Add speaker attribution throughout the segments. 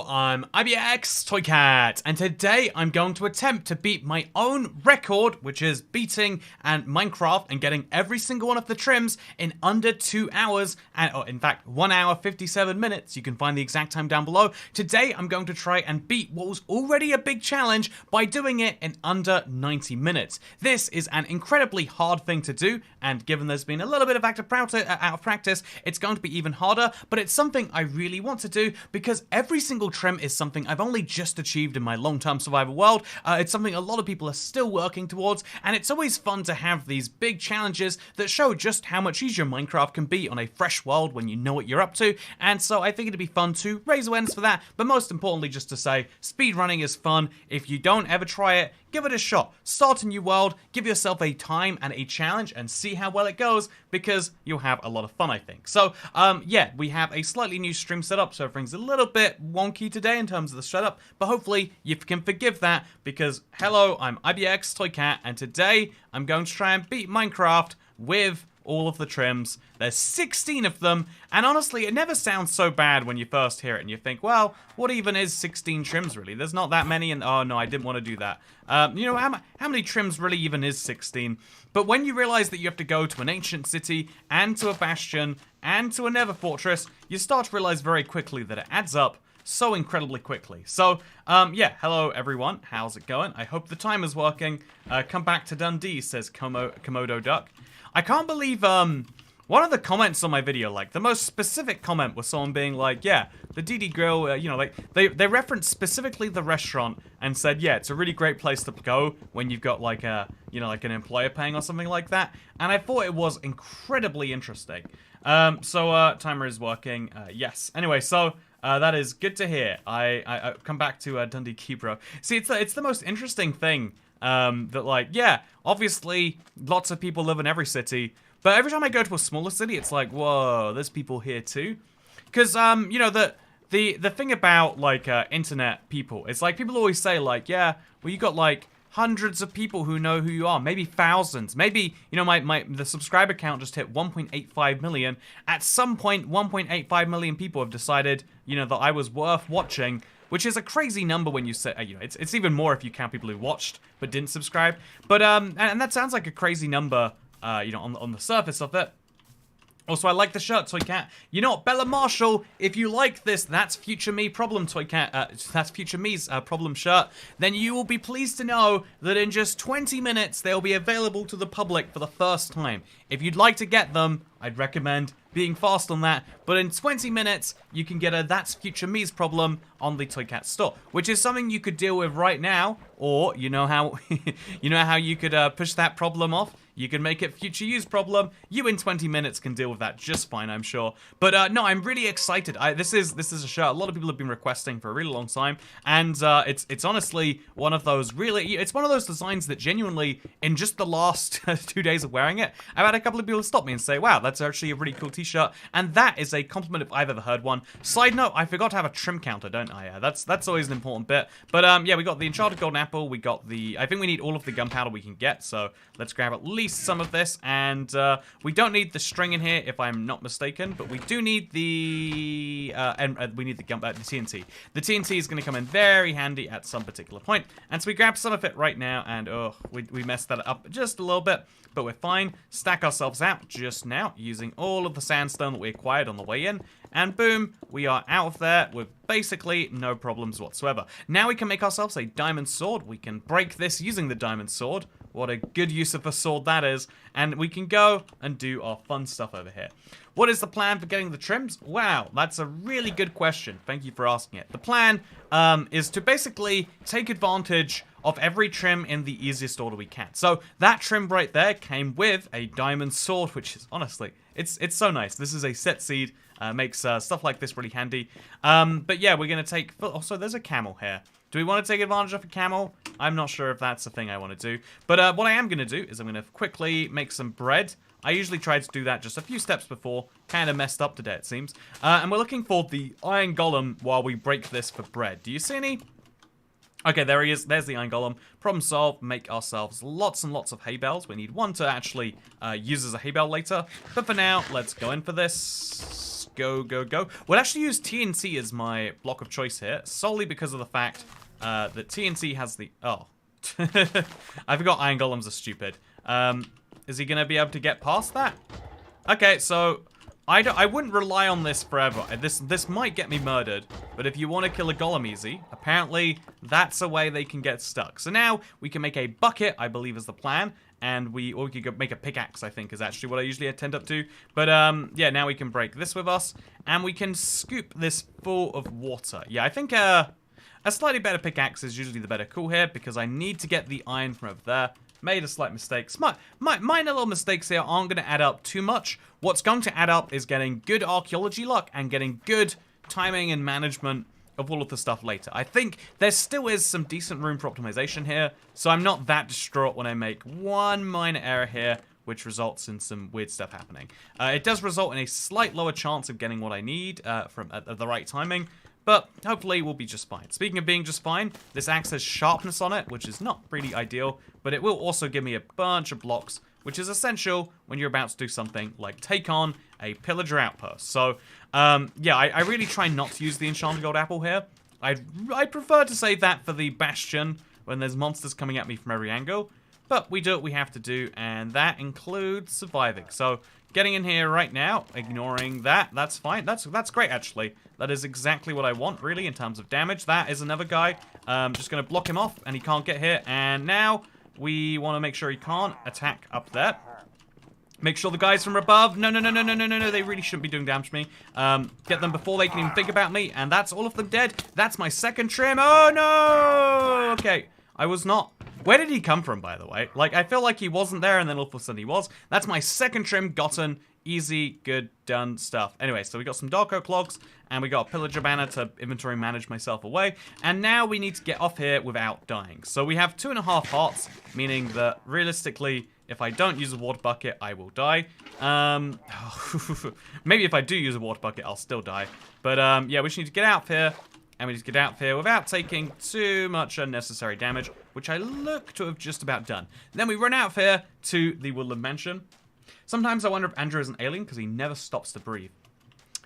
Speaker 1: I'm ibxtoycat, and today I'm going to attempt to beat my own record, which is beating Minecraft and getting every single one of the trims in under 2 hours, and in fact 1 hour 57 minutes. You can find the exact time down below. Today I'm going to try and beat what was already a big challenge by doing it in under 90 minutes. This is an incredibly hard thing to do, and given there's been a little bit of out of practice, it's going to be even harder, but it's something I really want to do because every single trim is something I've only just achieved in my long-term survival world. It's something a lot of people are still working towards, and it's always fun to have these big challenges that show just how much easier Minecraft can be on a fresh world when you know what you're up to, and so I think it'd be fun to raise awareness for that, but most importantly just to say, speedrunning is fun. If you don't ever try it, give it a shot. Start a new world, give yourself a time and a challenge, and see how well it goes, because you'll have a lot of fun, I think. So, yeah, we have a slightly new stream setup, so everything's a little bit wonky today in terms of the setup, but hopefully you can forgive that, because, hello, I'm ibxtoycat, and today I'm going to try and beat Minecraft with all of the trims. There's 16 of them, and honestly, it never sounds so bad when you first hear it, and you think, well, what even is 16 trims, really? There's not that many, and oh no, I didn't want to do that. You know, how many trims really even is 16? But when you realize that you have to go to an ancient city, and to a bastion, and to a nether fortress, you start to realize very quickly that it adds up so incredibly quickly. So, yeah, hello everyone, how's it going? I hope the time is working. Come back to Dundee, says Komodo Duck. I can't believe, one of the comments on my video, like, the most specific comment was someone being like, yeah, the DD Grill, you know, like, they referenced specifically the restaurant and said, yeah, it's a really great place to go when you've got, like, a, you know, like an employer paying or something like that, and I thought it was incredibly interesting. Timer is working, yes. Anyway, so, that is good to hear. I come back to, Dundee Keybro. See, it's the most interesting thing, that, like, yeah, obviously, lots of people live in every city, but every time I go to a smaller city, it's like, whoa, there's people here too. Because, you know, the thing about, like, internet people, it's like, people always say, like, yeah, well, you got, like, hundreds of people who know who you are, maybe thousands, maybe, you know, the subscriber count just hit 1.85 million. At some point, 1.85 million people have decided, you know, that I was worth watching, which is a crazy number when you say, you know, it's even more if you count people who watched but didn't subscribe. But, and that sounds like a crazy number, you know, on the surface of it. Also, I like the shirt, Toycat. You know what, Bella Marshall, if you like this, that's Future Me Problem, Toycat, that's Future Me's problem shirt, then you will be pleased to know that in just 20 minutes, they'll be available to the public for the first time. If you'd like to get them, I'd recommend being fast on that, but in 20 minutes, you can get a That's Future Me's Problem on the Toycat store, which is something you could deal with right now, or you know how, you know how you could push that problem off? You can make it Future You's problem. You in 20 minutes can deal with that just fine, I'm sure. But no, I'm really excited. This is a shirt a lot of people have been requesting for a really long time, and it's honestly one of those it's one of those designs that genuinely, in just the last 2 days of wearing it, I've had a couple of people stop me and say, wow, that's actually a really cool t-shirt, and that is a compliment if I've ever heard one. Side note, I forgot to have a trim counter, don't I? That's always an important bit. But yeah, we got the Enchanted Golden Apple, we got the, I think we need all of the gunpowder we can get, so let's grab at least some of this, and we don't need the string in here if I'm not mistaken, but we do need the we need the TNT. The TNT is going to come in very handy at some particular point, and so we grab some of it right now, and oh, we messed that up just a little bit, but we're fine. Stack ourselves out just now using all of the sandstone that we acquired on the way in, and boom, we are out of there with basically no problems whatsoever. Now we can make ourselves a diamond sword. We can break this using the diamond sword. What a good use of a sword that is. And we can go and do our fun stuff over here. What is the plan for getting the trims? Wow, that's a really good question. Thank you for asking it. The plan is to basically take advantage of every trim in the easiest order we can. So that trim right there came with a diamond sword, which is honestly, it's so nice. This is a set seed. Makes stuff like this really handy. But yeah, we're going to take... Also, there's a camel here. Do we want to take advantage of a camel? I'm not sure if that's the thing I want to do. But what I am going to do is I'm going to quickly make some bread. I usually try to do that just a few steps before. Kind of messed up today, it seems. And we're looking for the iron golem while we break this for bread. Do you see any? Okay, there he is. There's the iron golem. Problem solved. Make ourselves lots and lots of hay bales. We need one to actually use as a hay bale later. But for now, let's go in for this. go, go, go. We'll actually use TNT as my block of choice here, solely because of the fact that TNT has the... Oh. I forgot iron golems are stupid. Is he going to be able to get past that? Okay, so... I wouldn't rely on this forever. This might get me murdered, but if you want to kill a golem easy, apparently that's a way they can get stuck. So now we can make a bucket, I believe is the plan, and we could make a pickaxe, I think, is actually what I usually tend up to. But yeah, now we can break this with us, and we can scoop this full of water. Yeah, I think a slightly better pickaxe is usually the better call here, because I need to get the iron from over there. Made a slight mistake. Minor little mistakes here aren't going to add up too much. What's going to add up is getting good archaeology luck and getting good timing and management of all of the stuff later. I think there still is some decent room for optimization here, so I'm not that distraught when I make one minor error here, which results in some weird stuff happening. It does result in a slight lower chance of getting what I need from at the right timing, but hopefully we'll be just fine. Speaking of being just fine, this axe has sharpness on it, which is not really ideal, but it will also give me a bunch of blocks, which is essential when you're about to do something like take on a pillager outpost. So, yeah, I really try not to use the enchanted gold apple here. I prefer to save that for the bastion when there's monsters coming at me from every angle, but we do what we have to do, and that includes surviving. So, getting in here right now, ignoring that, that's fine. That's great, actually. That is exactly what I want, really, in terms of damage. That is another guy. Just going to block him off, and he can't get here. And now we want to make sure he can't attack up there. Make sure the guys from above... No, they really shouldn't be doing damage to me. Get them before they can even think about me, and that's all of them dead. That's my second trim. Oh, no! Okay, I was not... Where did he come from, by the way? Like, I feel like he wasn't there, and then all of a sudden he was. That's my second trim gotten. Easy, good, done stuff. Anyway, so we got some dark oak logs, and we got a pillager banner to inventory manage myself away. And now we need to get off here without dying. So we have 2.5 hearts, meaning that realistically, if I don't use a water bucket, I will die. Maybe if I do use a water bucket, I'll still die. But yeah, we just need to get out of here. And we just get out here without taking too much unnecessary damage, which I look to have just about done. Then we run out of here to the Woodland Mansion. Sometimes I wonder if Andrew is an alien because he never stops to breathe.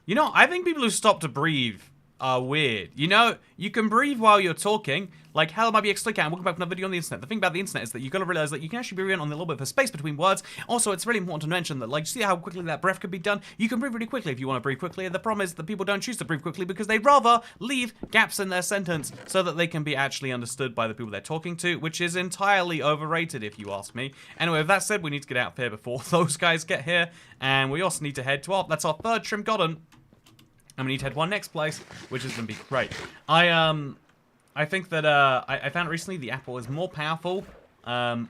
Speaker 1: You know, I think people who stop to breathe are weird. You know, you can breathe while you're talking. Like, hello, my ibxtoycat, and welcome back to another video on the internet. The thing about the internet is that you've got to realize that you can actually breathe in on a little bit of a space between words. Also, it's really important to mention that, like, see how quickly that breath could be done? You can breathe really quickly if you want to breathe quickly. The problem is that people don't choose to breathe quickly because they'd rather leave gaps in their sentence so that they can be actually understood by the people they're talking to, which is entirely overrated if you ask me. Anyway, with that said, we need to get out of here before those guys get here. And we also need to head to that's our third trim gotten. And we need to head one next place, which is going to be great. I think that I found recently the apple is more powerful on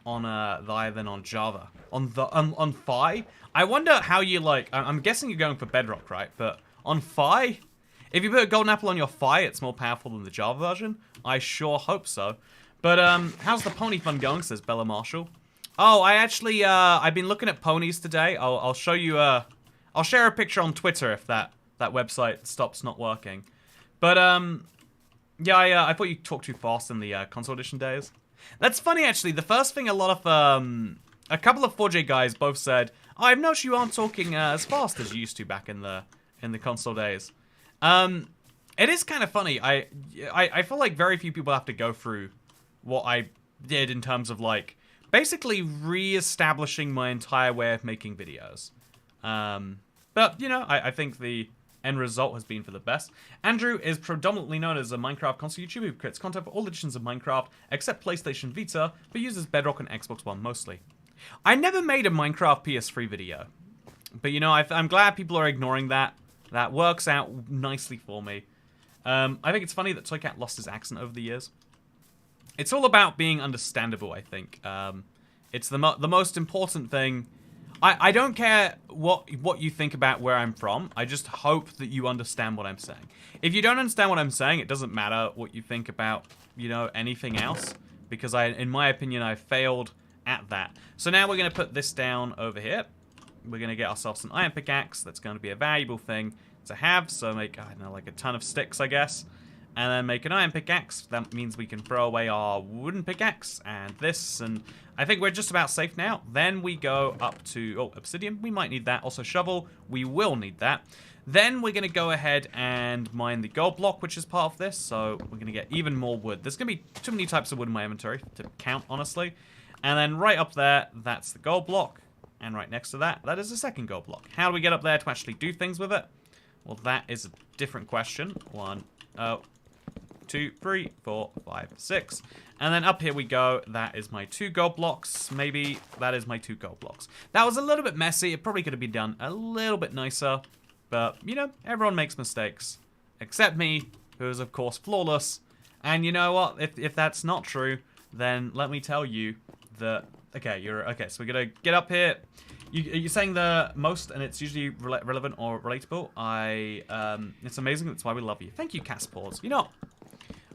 Speaker 1: Thy than on Java. On Phi, I wonder how you like. I'm guessing you're going for Bedrock, right? But on Phi, if you put a golden apple on your Phi, it's more powerful than the Java version. I sure hope so. But how's the pony fun going? Says Bella Marshall. Oh, I actually I've been looking at ponies today. I'll show you. I'll share a picture on Twitter if that website stops not working. But, yeah, I thought you talked too fast in the console edition days. That's funny, actually. The first thing a lot of, a couple of 4J guys both said, oh, I've noticed you aren't talking as fast as you used to back in the console days. It is kind of funny. I feel like very few people have to go through what I did in terms of, like, basically re-establishing my entire way of making videos. But, you know, I think the end result has been for the best. Andrew is predominantly known as a Minecraft console YouTuber who creates content for all editions of Minecraft except PlayStation Vita, but uses Bedrock and Xbox One mostly. I never made a Minecraft PS3 video, but you know, I'm glad people are ignoring that. That works out nicely for me. I think it's funny that Toycat lost his accent over the years. It's all about being understandable, I think. It's the most important thing. I don't care what you think about where I'm from. I just hope that you understand what I'm saying. If you don't understand what I'm saying, it doesn't matter what you think about, you know, anything else. Because in my opinion, I failed at that. So now we're going to put this down over here. We're going to get ourselves an iron pickaxe. That's going to be a valuable thing to have. So make, I don't know, like a ton of sticks, I guess. And then make an iron pickaxe. That means we can throw away our wooden pickaxe and this. And I think we're just about safe now. Then we go up to, oh, obsidian. We might need that. Also shovel. We will need that. Then we're going to go ahead and mine the gold block, which is part of this. So we're going to get even more wood. There's going to be too many types of wood in my inventory to count, honestly. And then right up there, that's the gold block. And right next to that, that is the second gold block. How do we get up there to actually do things with it? Well, that is a different question. 1, 2, 3, 4, 5, 6. And then up here we go. That is my 2 gold blocks. Maybe that is my 2 gold blocks. That was a little bit messy. It probably could have been done a little bit nicer. But, you know, everyone makes mistakes. Except me, who is, of course, flawless. And you know what? If that's not true, then let me tell you that... Okay, okay, so we're going to get up here. You're saying the most, and it's usually relevant or relatable. It's amazing. That's why we love you. Thank you, Caspors. You know,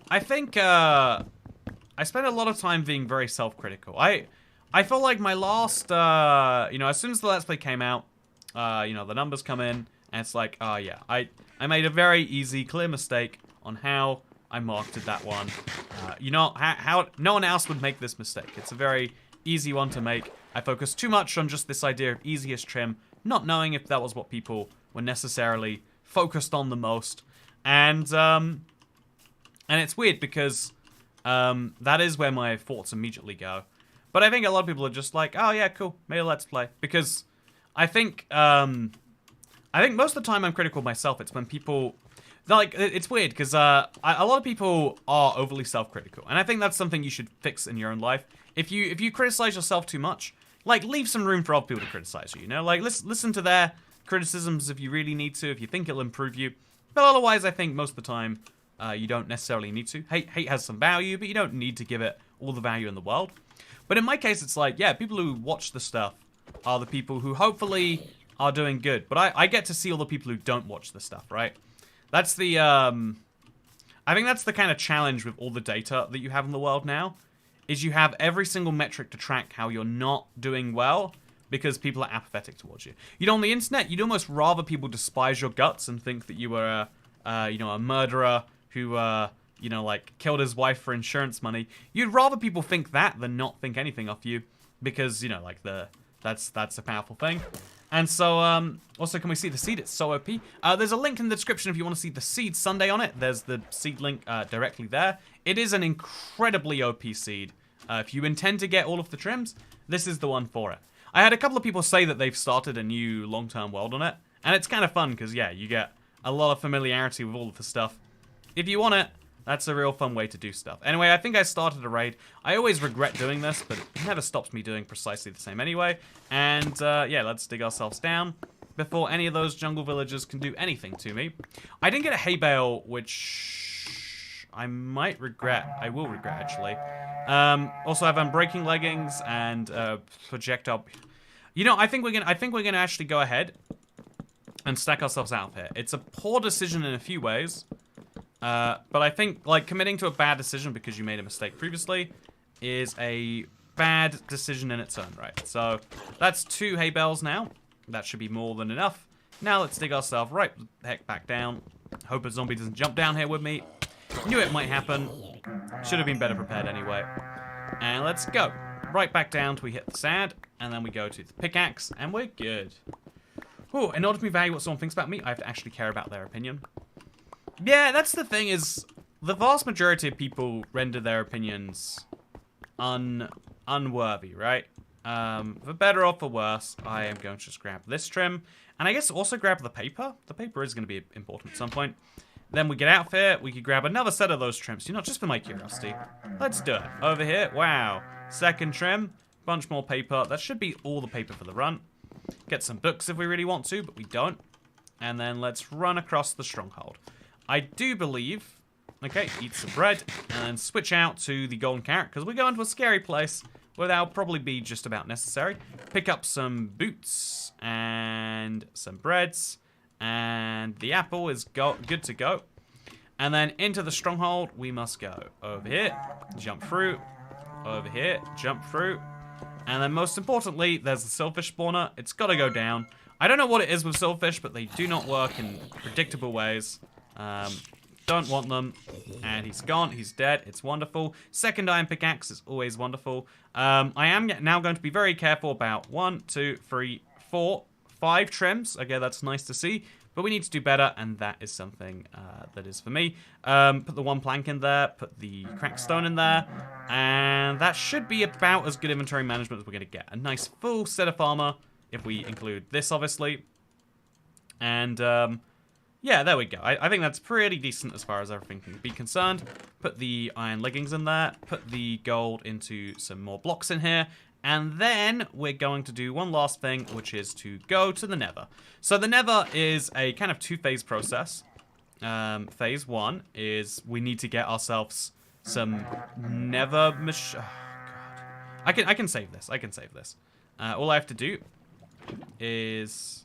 Speaker 1: I think I spent a lot of time being very self-critical. I feel like my last, you know, as soon as the Let's Play came out, you know, the numbers come in, and it's like, oh yeah, I made a very easy, clear mistake on how I marketed that one. You know, how no one else would make this mistake. It's a very easy one to make. I focused too much on just this idea of easiest trim, not knowing if that was what people were necessarily focused on the most. And it's weird because that is where my thoughts immediately go. But I think a lot of people are just like, oh yeah, cool, maybe let's play. Because I think most of the time I'm critical of myself. It's when people, like, it's weird because a lot of people are overly self-critical. And I think that's something you should fix in your own life. If you criticize yourself too much, like, leave some room for other people to criticize you, you know? Like, listen to their criticisms if you really need to, if you think it'll improve you. But otherwise, I think most of the time, you don't necessarily need to. Hate has some value, but you don't need to give it all the value in the world. But in my case, it's like, yeah, people who watch the stuff are the people who hopefully are doing good. But I get to see all the people who don't watch the stuff, right? That's the, I think that's the kind of challenge with all the data that you have in the world now. Is you have every single metric to track how you're not doing well because people are apathetic towards you. You know, on the internet, you'd almost rather people despise your guts and think that you were, you know, a murderer who, you know, like, killed his wife for insurance money. You'd rather people think that than not think anything of you because, you know, like, that's a powerful thing. And so, also, can we see the seed? It's so OP. There's a link in the description if you want to see the seed Sunday on it. There's the seed link directly there. It is an incredibly OP seed. If you intend to get all of the trims, this is the one for it. I had a couple of people say that they've started a new long-term world on it. And it's kind of fun because, yeah, you get a lot of familiarity with all of the stuff. If you want it, that's a real fun way to do stuff. Anyway, I think I started a raid. I always regret doing this, but it never stops me doing precisely the same anyway. And, yeah, let's dig ourselves down before any of those jungle villagers can do anything to me. I didn't get a hay bale, which I might regret. I will regret, actually. Also, I have unbreaking leggings and projectile. You know, I think we're gonna actually go ahead and stack ourselves out here. It's a poor decision in a few ways. But I think, like, committing to a bad decision because you made a mistake previously is a bad decision in its own right. So, that's 2 hay bales now. That should be more than enough. Now, let's dig ourselves right the heck back down. Hope a zombie doesn't jump down here with me. Knew it might happen. Should have been better prepared anyway. And let's go. Right back down till we hit the sand. And then we go to the pickaxe. And we're good. Ooh, in order to value what someone thinks about me, I have to actually care about their opinion. Yeah, that's the thing is, the vast majority of people render their opinions unworthy, right? For better or for worse, I am going to just grab this trim. And I guess also grab the paper. The paper is going to be important at some point. Then we get out here, we could grab another set of those trims. You know, just for my curiosity. Let's do it. Over here, wow. Second trim, bunch more paper. That should be all the paper for the run. Get some books if we really want to, but we don't. And then let's run across the stronghold. I do believe, okay, eat some bread, and then switch out to the golden carrot, because we're going to a scary place where that'll probably be just about necessary. Pick up some boots, and some breads, and the apple is good to go. And then into the stronghold, we must go. Over here, jump through. Over here, jump through. And then most importantly, there's the silverfish spawner. It's got to go down. I don't know what it is with silverfish, but they do not work in predictable ways. Don't want them. And he's gone. He's dead. It's wonderful. Second iron pickaxe is always wonderful. I am now going to be very careful about 1, 2, 3, 4, 5 trims. Okay, that's nice to see. But we need to do better, and that is something that is for me. Put the 1 plank in there, put the cracked stone in there, and that should be about as good inventory management as we're going to get. A nice full set of armor, if we include this, obviously. And, yeah, there we go. I think that's pretty decent as far as everything can be concerned. Put the iron leggings in there, put the gold into some more blocks in here, and then we're going to do one last thing, which is to go to the Nether. So the Nether is a kind of 2-phase process. Phase 1 is we need to get ourselves some Nether oh, God. I can save this. I can save this. All I have to do is...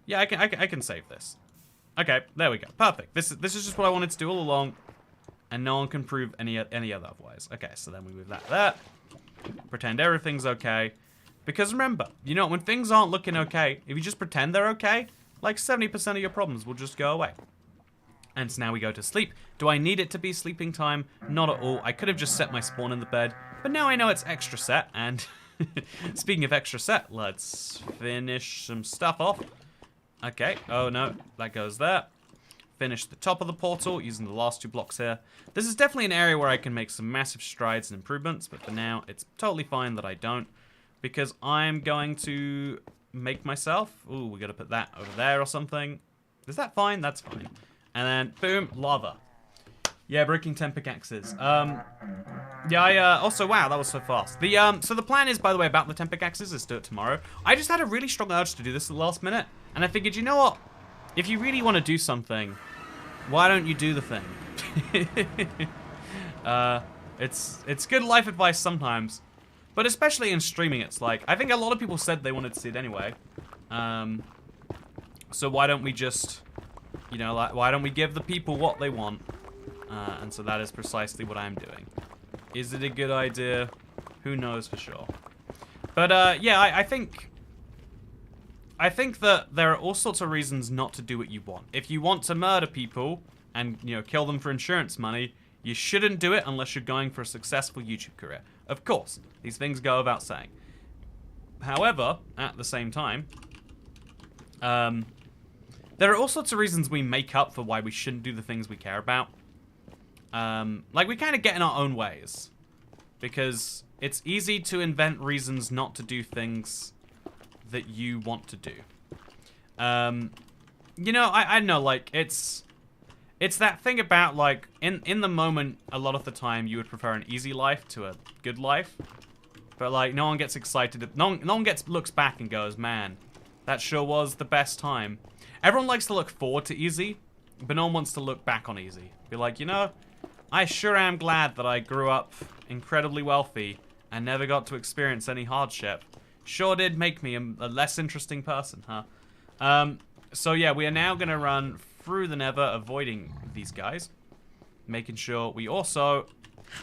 Speaker 1: Yeah, I can save this. Okay, there we go. Perfect. This is just what I wanted to do all along, and no one can prove any otherwise. Okay, so then we move that there. Pretend everything's okay. Because remember, you know, when things aren't looking okay, if you just pretend they're okay, like 70% of your problems will just go away. And so now we go to sleep. Do I need it to be sleeping time? Not at all. I could have just set my spawn in the bed, but now I know it's extra set, and speaking of extra set, let's finish some stuff off. Okay, oh no, that goes there. Finish the top of the portal using the last 2 blocks here. This is definitely an area where I can make some massive strides and improvements, but for now, it's totally fine that I don't, because I'm going to make myself... Ooh, we gotta put that over there or something. Is that fine? That's fine. And then, boom, lava. Yeah, breaking 10 pickaxes. Yeah, also, wow, that was so fast. So the plan is, by the way, about the 10 pickaxes is to do it tomorrow. I just had a really strong urge to do this at the last minute, and I figured, you know what? If you really want to do something, why don't you do the thing? It's good life advice sometimes, but especially in streaming, it's like, I think a lot of people said they wanted to see it anyway. So why don't we just, you know, like, why don't we give the people what they want? And so that is precisely what I'm doing. Is it a good idea? Who knows for sure. But yeah, I think that there are all sorts of reasons not to do what you want. If you want to murder people and, you know, kill them for insurance money, you shouldn't do it unless you're going for a successful YouTube career. Of course, these things go without saying. However, at the same time, there are all sorts of reasons we make up for why we shouldn't do the things we care about. Like, we kind of get in our own ways. Because it's easy to invent reasons not to do things that you want to do. You know, I know, like, it's that thing about, like, in the moment, a lot of the time, you would prefer an easy life to a good life. But, like, no one gets excited. No one looks back and goes, man, that sure was the best time. Everyone likes to look forward to easy, but no one wants to look back on easy. Be like, you know, I sure am glad that I grew up incredibly wealthy and never got to experience any hardship. Sure did make me a less interesting person, huh? So yeah, we are now going to run through the Nether, avoiding these guys. Making sure we also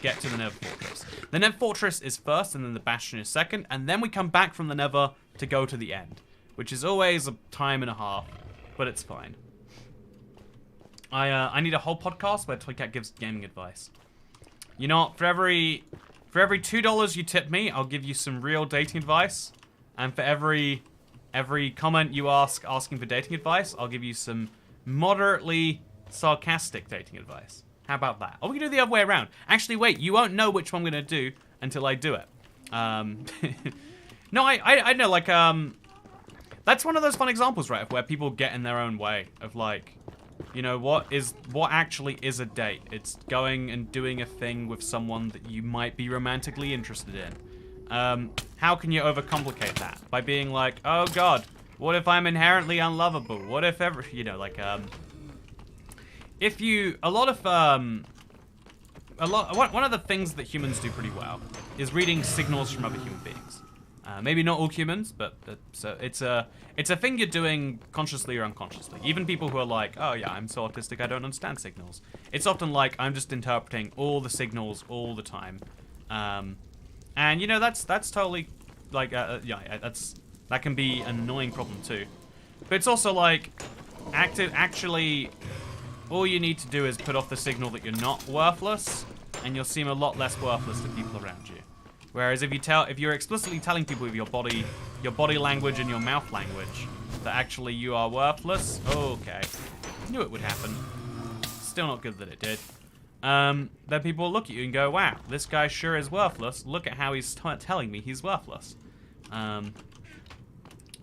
Speaker 1: get to the Nether Fortress. The Nether Fortress is first, and then the Bastion is second, and then we come back from the Nether to go to the end. Which is always a time and a half, but it's fine. I need a whole podcast where Toycat gives gaming advice. You know what, for every $2 you tip me, I'll give you some real dating advice. And for every comment you asking for dating advice, I'll give you some moderately sarcastic dating advice. How about that? Or we can do the other way around. Actually, wait, you won't know which one I'm gonna do until I do it. No, I know, like, that's one of those fun examples, right, of where people get in their own way of, like, you know, what actually is a date? It's going and doing a thing with someone that you might be romantically interested in. How can you overcomplicate that? By being like, oh god, what if I'm inherently unlovable? What if you know, like, if you, one of the things that humans do pretty well is reading signals from other human beings. Maybe not all humans, but it's a thing you're doing consciously or unconsciously. Even people who are like, oh yeah, I'm so autistic, I don't understand signals. It's often like, I'm just interpreting all the signals all the time. And you know, that's totally, like, yeah, that can be an annoying problem too. But it's also like, actually, all you need to do is put off the signal that you're not worthless, and you'll seem a lot less worthless to people around you. Whereas if you're explicitly telling people with your body language and your mouth language that actually you are worthless. Okay. Knew it would happen. Still not good that it did. Then people will look at you and go, wow, this guy sure is worthless. Look at how he's telling me he's worthless.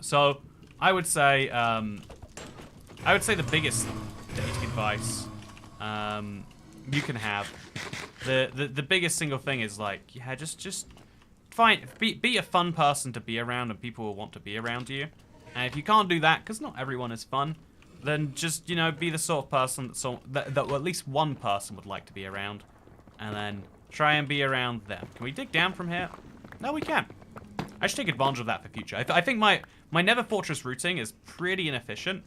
Speaker 1: So I would say the biggest dating advice you can have, the biggest single thing is like, yeah, just be a fun person to be around, and people will want to be around you. And if you can't do that, because not everyone is fun, then just, you know, be the sort of person that at least one person would like to be around, and then try and be around them. Can we dig down from here? No, we can. I should take advantage of that for future. I think my Nether Fortress routing is pretty inefficient,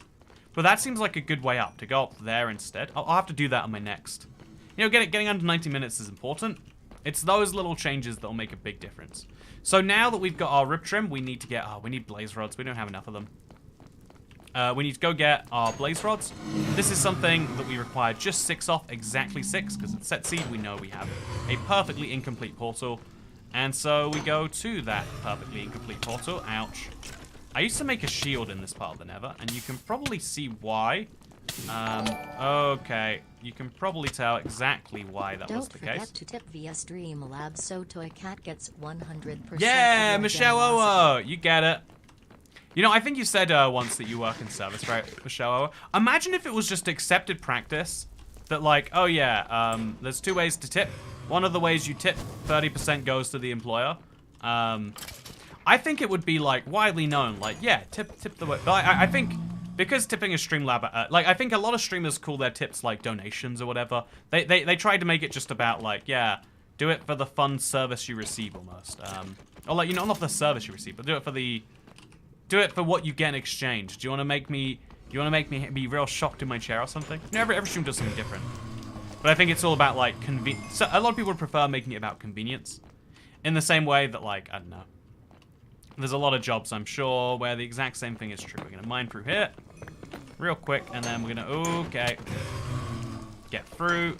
Speaker 1: but that seems like a good way up, to go up there instead. I'll have to do that on my next. You know, getting under 90 minutes is important. It's those little changes that will make a big difference. So now that we've got our rib trim, we need to get, we need blaze rods. We don't have enough of them. We need to go get our blaze rods. This is something that we require just 6 off, exactly 6, because at set seed we know we have a perfectly incomplete portal. And so we go to that perfectly incomplete portal. Ouch. I used to make a shield in this part of the Nether, and you can probably see why. Okay. You can probably tell exactly why that was the case.
Speaker 2: Don't forget to tip via Streamlabs so Toycat gets 100%.
Speaker 1: Yeah, Michelle Owo, you get it. You know, I think you said once that you work in service, right, Michelle Owo? Imagine if it was just accepted practice that, like, oh yeah, there's 2 ways to tip. One of the ways you tip, 30% goes to the employer. I think it would be, like, widely known, like, yeah, tip the way. But I think, because tipping is Streamlab, like, I think a lot of streamers call their tips, like, donations or whatever. They tried to make it just about, like, yeah, do it for the fun service you receive, almost. Or, like, you know, not the service you receive, but do it for what you get in exchange. Do you want to make me be real shocked in my chair or something? You know, every stream does something different. But I think it's all about, like, convenience. So a lot of people would prefer making it about convenience. In the same way that, like, I don't know. There's a lot of jobs, I'm sure, where the exact same thing is true. We're going to mine through here real quick, and then we're going to, okay. Get through.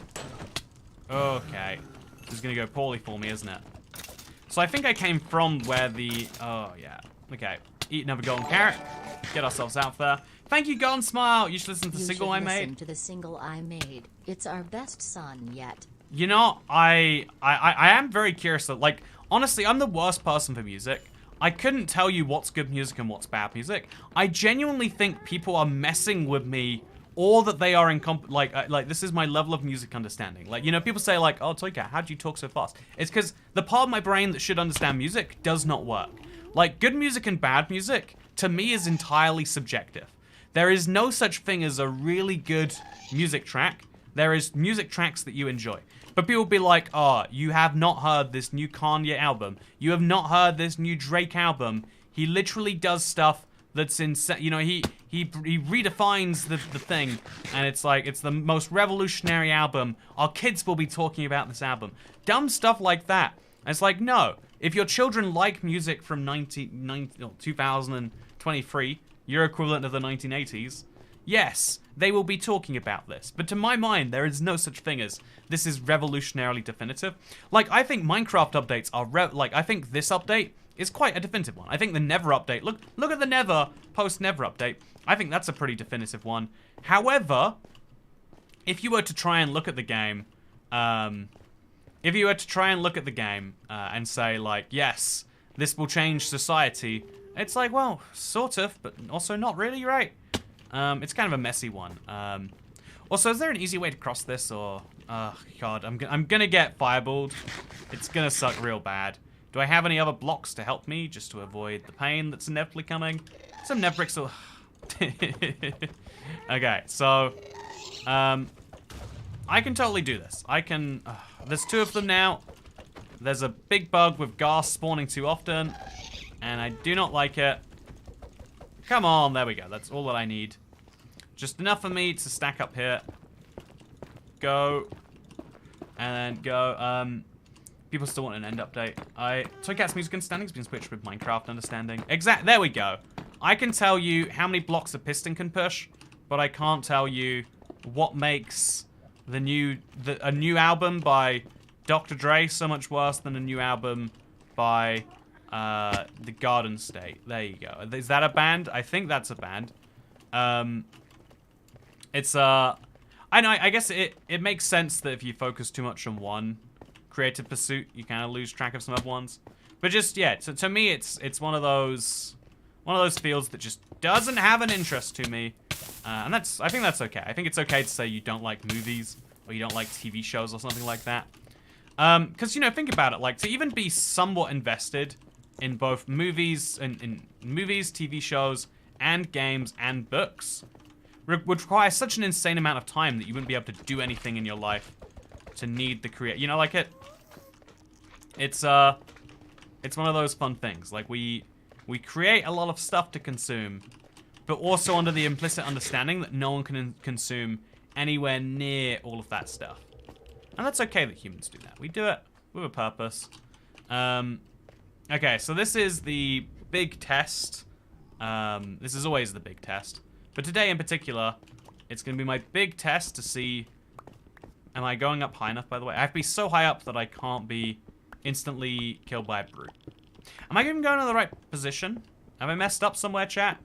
Speaker 1: Okay. This is going to go poorly for me, isn't it? So I think I came from where the, oh, yeah. Okay. Eat another golden carrot. Get ourselves out there. Thank you, Golden Smile. You should listen to the single I made.
Speaker 2: Listen to the single I made. It's our best song yet.
Speaker 1: You know, I am very curious. That, like, honestly, I'm the worst person for music. I couldn't tell you what's good music and what's bad music. I genuinely think people are messing with me, or that they are like this is my level of music understanding. Like, you know, people say like, oh, Toycat, how do you talk so fast? It's because the part of my brain that should understand music does not work. Like, good music and bad music, to me, is entirely subjective. There is no such thing as a really good music track. There is music tracks that you enjoy. But people will be like, oh, you have not heard this new Kanye album. You have not heard this new Drake album. He literally does stuff that's insane. You know, he redefines the thing. And it's like, it's the most revolutionary album. Our kids will be talking about this album. Dumb stuff like that. And it's like, no. If your children like music from 2023, your equivalent of the 1980s, yes, they will be talking about this. But to my mind, there is no such thing as this is revolutionarily definitive. Like, I think Minecraft updates are I think this update is quite a definitive one. I think the Nether update, look at the Nether post-Nether update. I think that's a pretty definitive one. However, if you were to try and look at the game, and say, like, yes, this will change society, it's like, well, sort of, but also not really, right? It's kind of a messy one. Also, is there an easy way to cross this, or... Oh, God, I'm gonna get fireballed. It's gonna suck real bad. Do I have any other blocks to help me, just to avoid the pain that's inevitably coming? Some Nether bricks will... Okay, so... I can totally do this. I can... there's 2 of them now. There's a big bug with ghast spawning too often, and I do not like it. Come on, there we go. That's all that I need. Just enough for me to stack up here. Go. And then go. People still want an end update. Toycat's music understanding's been switched with Minecraft understanding. There we go. I can tell you how many blocks a piston can push, but I can't tell you what makes a new album by Dr. Dre so much worse than a new album by The Garden State. There you go. Is that a band? I think that's a band. It's I know. I guess it makes sense that if you focus too much on one creative pursuit, you kind of lose track of some other ones. But just yeah, to me, it's one of those fields that just doesn't have an interest to me, and I think that's okay. I think it's okay to say you don't like movies or you don't like TV shows or something like that. Because you know, think about it. Like to even be somewhat invested in both movies and in movies, TV shows, and games and books would require such an insane amount of time that you wouldn't be able to do anything in your life to need the create. You know, like it's one of those fun things. Like we create a lot of stuff to consume, but also under the implicit understanding that no one can consume anywhere near all of that stuff. And that's okay that humans do that. We do it with a purpose. Okay, so this is the big test. This is always the big test. But today in particular, it's going to be my big test to see... Am I going up high enough, by the way? I have to be so high up that I can't be instantly killed by a brute. Am I even going to the right position? Have I messed up somewhere, chat?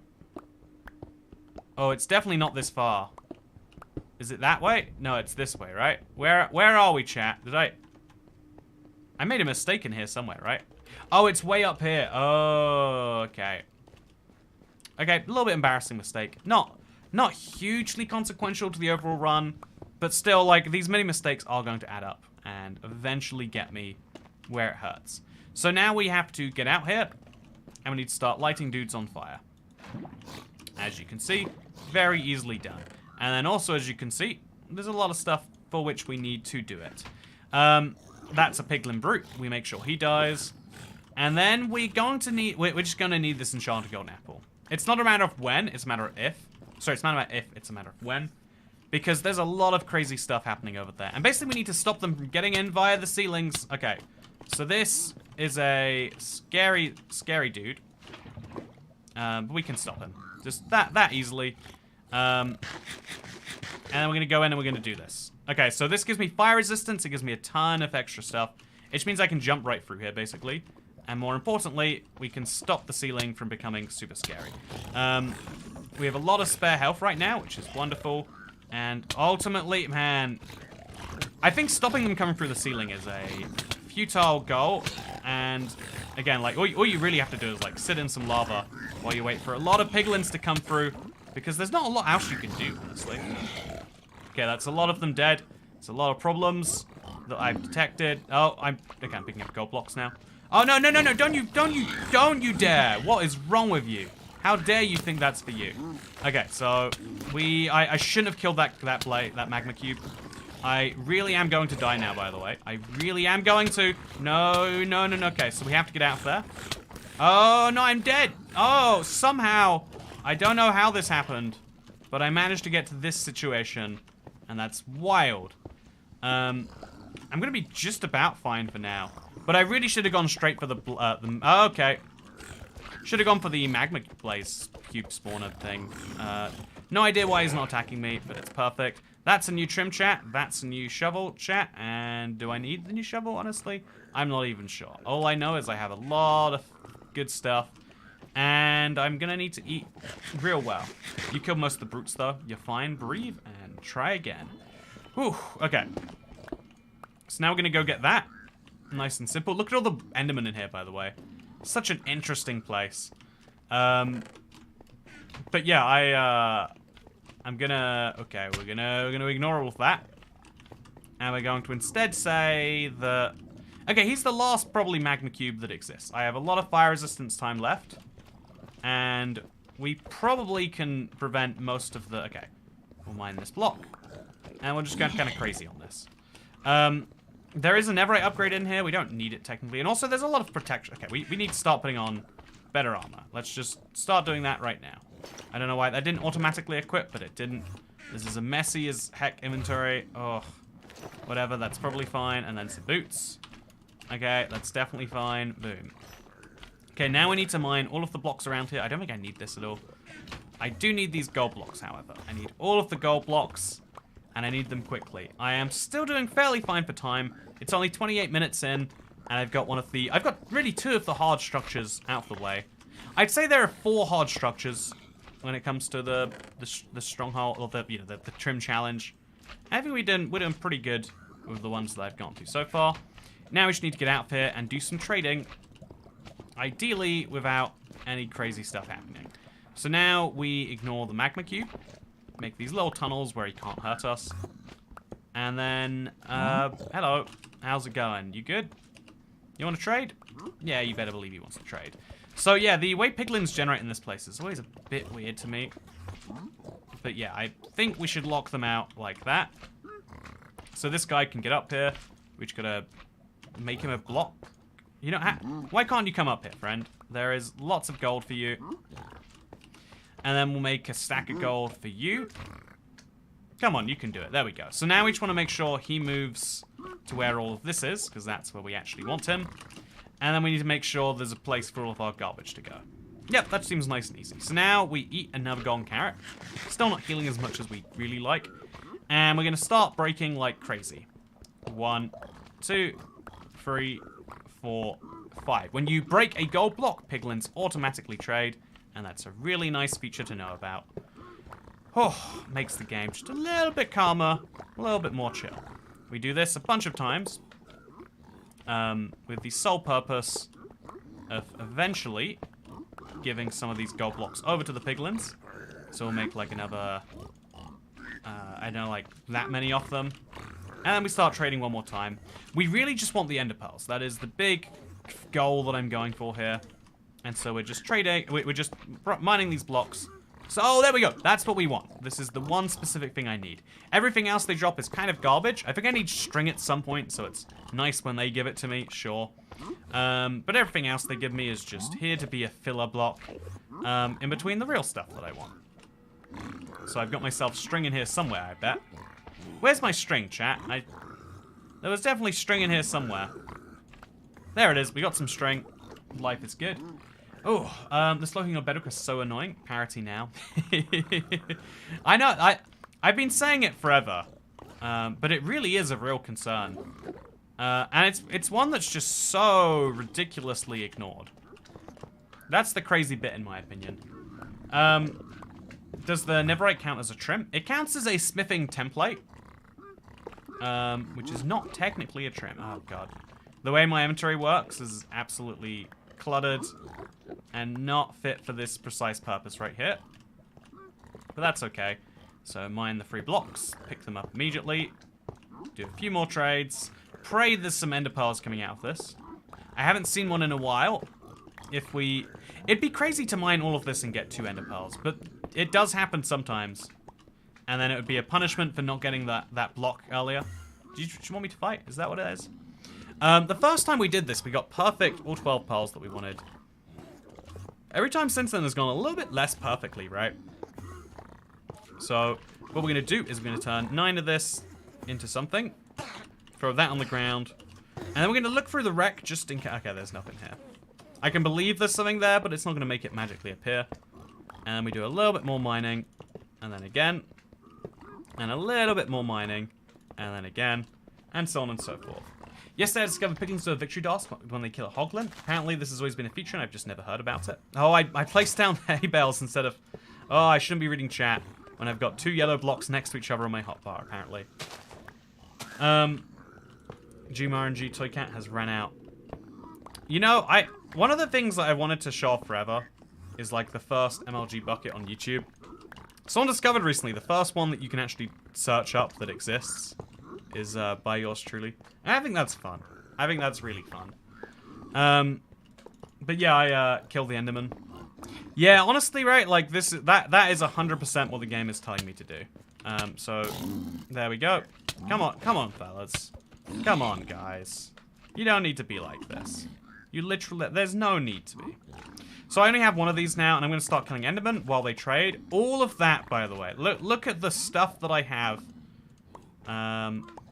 Speaker 1: Oh, it's definitely not this far. Is it that way? No, it's this way, right? Where are we, chat? I made a mistake in here somewhere, right? Oh, it's way up here. Oh, okay. Okay, a little bit embarrassing mistake. Not hugely consequential to the overall run, but still, like, these mini mistakes are going to add up and eventually get me where it hurts. So now we have to get out here, and we need to start lighting dudes on fire. As you can see, very easily done. And then also, as you can see, there's a lot of stuff for which we need to do it. That's a piglin brute. We make sure he dies. And then we're just going to need this enchanted golden apple. It's not a matter of when, it's a matter of if. Sorry, it's not a matter of if, it's a matter of when. Because there's a lot of crazy stuff happening over there. And basically we need to stop them from getting in via the ceilings. Okay, so this is a scary, scary dude. But we can stop him. Just that easily. And then we're going to go in and we're going to do this. Okay, so this gives me fire resistance. It gives me a ton of extra stuff. Which means I can jump right through here, basically. And more importantly, we can stop the ceiling from becoming super scary. We have a lot of spare health right now, which is wonderful. And ultimately, man, I think stopping them coming through the ceiling is a futile goal. And again, like, all you really have to do is, like, sit in some lava while you wait for a lot of piglins to come through. Because there's not a lot else you can do, honestly. Okay, that's a lot of them dead. It's a lot of problems that I've detected. Oh, I'm picking up gold blocks now. Oh, no, don't you dare. What is wrong with you? How dare you think that's for you? Okay, so I shouldn't have killed that magma cube. I really am going to die now, by the way. I really am going to. No. Okay, so we have to get out of there. Oh, no, I'm dead. Oh, somehow. I don't know how this happened, but I managed to get to this situation, and that's wild. I'm gonna be just about fine for now, but I really should have gone straight for the okay. Should have gone for the magma blaze cube spawner thing. No idea why he's not attacking me, but it's perfect. That's a new trim, chat. That's a new shovel, chat. And do I need the new shovel, honestly? I'm not even sure. All I know is I have a lot of good stuff. And I'm gonna need to eat real well. You killed most of the brutes, though. You're fine. Breathe and try again. Whew. Okay. So now we're gonna go get that. Nice and simple. Look at all the Endermen in here, by the way. Such an interesting place. But yeah, I'm gonna... Okay, we're gonna ignore all of that. And we're going to instead say that... Okay, he's the last probably magma cube that exists. I have a lot of fire resistance time left. And we probably can prevent most of the... Okay, we'll mine this block. And we'll just go kind of crazy on this. There is a netherite upgrade in here. We don't need it technically. And also there's a lot of protection. Okay, we need to start putting on better armor. Let's just start doing that right now. I don't know why that didn't automatically equip, but it didn't. This is a messy as heck inventory. Oh, whatever, that's probably fine. And then some boots. Okay, that's definitely fine. Boom. Okay, now we need to mine all of the blocks around here. I don't think I need this at all. I do need these gold blocks, however. I need all of the gold blocks, and I need them quickly. I am still doing fairly fine for time. It's only 28 minutes in, And I've got I've got really 2 of the hard structures out of the way. I'd say there are 4 hard structures when it comes to the stronghold, or the trim challenge. I think we're doing pretty good with the ones that I've gone to so far. Now we just need to get out of here and do some trading. Ideally without any crazy stuff happening. So now we ignore the magma cube. Make these little tunnels where he can't hurt us. And then, hello. How's it going? You good? You want to trade? Yeah, you better believe he wants to trade. So yeah, the way piglins generate in this place is always a bit weird to me. But yeah, I think we should lock them out like that. So this guy can get up here. We just gotta make him a block. You know, why can't you come up here, friend? There is lots of gold for you. And then we'll make a stack of gold for you. Come on, you can do it. There we go. So now we just want to make sure he moves to where all of this is, because that's where we actually want him. And then we need to make sure there's a place for all of our garbage to go. Yep, that seems nice and easy. So now we eat another golden carrot. Still not healing as much as we really like. And we're going to start breaking like crazy. 1, 2, 3, 4, 5. When you break a gold block, piglins automatically trade. And that's a really nice feature to know about. Oh, makes the game just a little bit calmer, a little bit more chill. We do this a bunch of times. With the sole purpose of eventually giving some of these gold blocks over to the piglins. So we'll make like another, I don't know, like that many of them. And then we start trading one more time. We really just want the ender pearls. That is the big goal that I'm going for here. And so we're just trading, we're just mining these blocks. So, oh, there we go. That's what we want. This is the one specific thing I need. Everything else they drop is kind of garbage. I think I need string at some point, so it's nice when they give it to me, sure. But everything else they give me is just here to be a filler block in between the real stuff that I want. So I've got myself string in here somewhere, I bet. Where's my string, chat? There was definitely string in here somewhere. There it is. We got some string. Life is good. Oh, the sloping of bedrock is so annoying. Parity now. I know, I've been saying it forever, but it really is a real concern. And it's one that's just so ridiculously ignored. That's the crazy bit, in my opinion. Does the netherite count as a trim? It counts as a smithing template, which is not technically a trim. Oh, God. The way my inventory works is absolutely cluttered and not fit for this precise purpose right here. But that's okay. So mine the 3 blocks, pick them up immediately, do a few more trades, pray there's some ender pearls coming out of this. I haven't seen one in a while. It'd be crazy to mine all of this and get 2 ender pearls, but it does happen sometimes. And then it would be a punishment for not getting that block earlier. Do you want me to fight? Is that what it is? The first time we did this, we got perfect all 12 pearls that we wanted. Every time since then has gone a little bit less perfectly, right? So, what we're going to do is we're going to turn 9 of this into something. Throw that on the ground. And then we're going to look through the wreck just in case. Okay, there's nothing here. I can believe there's something there, but it's not going to make it magically appear. And then we do a little bit more mining. And then again. And a little bit more mining. And then again. And so on and so forth. Yesterday I discovered piglins do a victory dance when they kill a hoglin. Apparently this has always been a feature and I've just never heard about it. Oh, I placed down hay bales instead of... Oh, I shouldn't be reading chat when I've got 2 yellow blocks next to each other on my hotbar, apparently. GMRNG Toycat has ran out. You know, one of the things that I wanted to show off forever is like the first MLG bucket on YouTube. Someone discovered recently the first one that you can actually search up that exists is by yours truly. And I think that's fun. I think that's really fun. But yeah, I killed the Enderman. Yeah, honestly, right, like that is 100% what the game is telling me to do. So there we go. Come on, fellas. Come on, guys. You don't need to be like this. You literally, there's no need to be. So I only have one of these now, and I'm going to start killing Endermen while they trade. All of that, by the way. Look at the stuff that I have.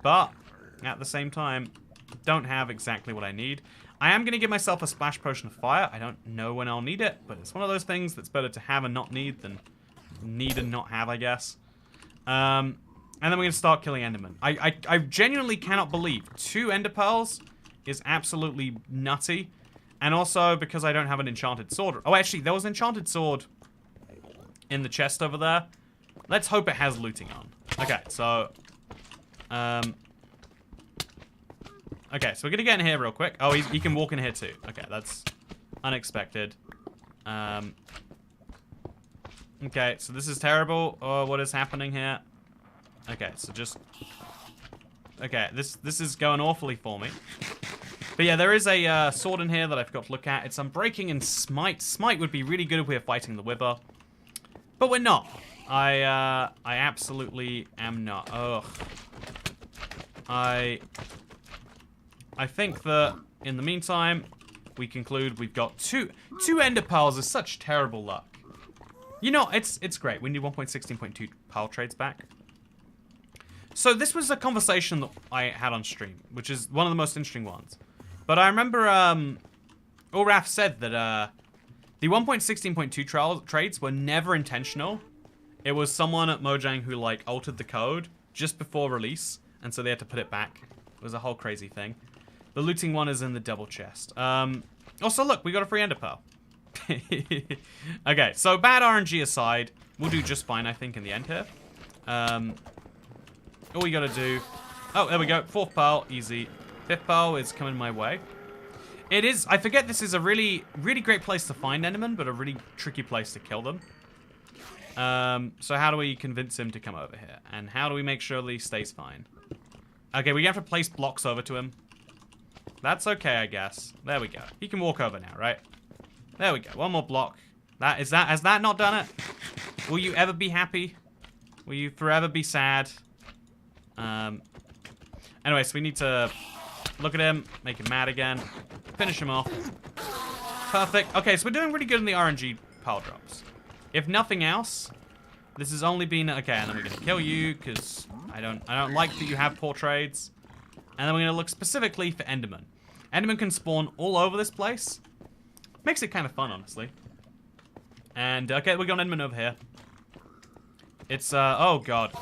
Speaker 1: But at the same time, don't have exactly what I need. I am going to give myself a splash potion of fire. I don't know when I'll need it, but it's one of those things that's better to have and not need than need and not have, I guess. And then we're going to start killing Endermen. I genuinely cannot believe 2 Ender Pearls is absolutely nutty. And also because I don't have an enchanted sword. Oh, actually, there was an enchanted sword in the chest over there. Let's hope it has looting on. Okay, so... okay, so we're gonna get in here real quick. Oh, he can walk in here too. Okay, that's unexpected. Okay, so this is terrible. Oh, what is happening here? Okay, so just... Okay, this is going awfully for me. But yeah, there is a sword in here that I forgot to look at. It's Unbreaking and Smite. Smite would be really good if we were fighting the Wither. But we're not. I absolutely am not. Ugh. I think that in the meantime, we conclude we've got two ender pearls is such terrible luck. You know, it's great. We need 1.16.2 pearl trades back. So this was a conversation that I had on stream, which is one of the most interesting ones. But I remember Ulraf said that the 1.16.2 trades were never intentional. It was someone at Mojang who like altered the code just before release, and so they had to put it back. It was a whole crazy thing. The looting one is in the double chest. Also, look, we got a free ender pearl. Okay, so bad RNG aside, we'll do just fine, I think, in the end here. All we gotta do... Oh, there we go. 4th pearl, easy. 5th pearl is coming my way. It is... I forget this is a really, really great place to find Enderman, but a really tricky place to kill them. So how do we convince him to come over here? And how do we make sure that he stays fine? Okay, we have to place blocks over to him. That's okay, I guess. There we go. He can walk over now, right? There we go. One more block. Has that not done it? Will you ever be happy? Will you forever be sad? Anyway, so we need to look at him, make him mad again, finish him off. Perfect. Okay, so we're doing really good in the RNG pile drops. If nothing else, this has only been... Okay, and then we're going to kill you, because I don't like that you have poor trades. And then we're going to look specifically for Enderman. Enderman can spawn all over this place. Makes it kind of fun, honestly. And, okay, we're going Enderman over here. It's, oh, God.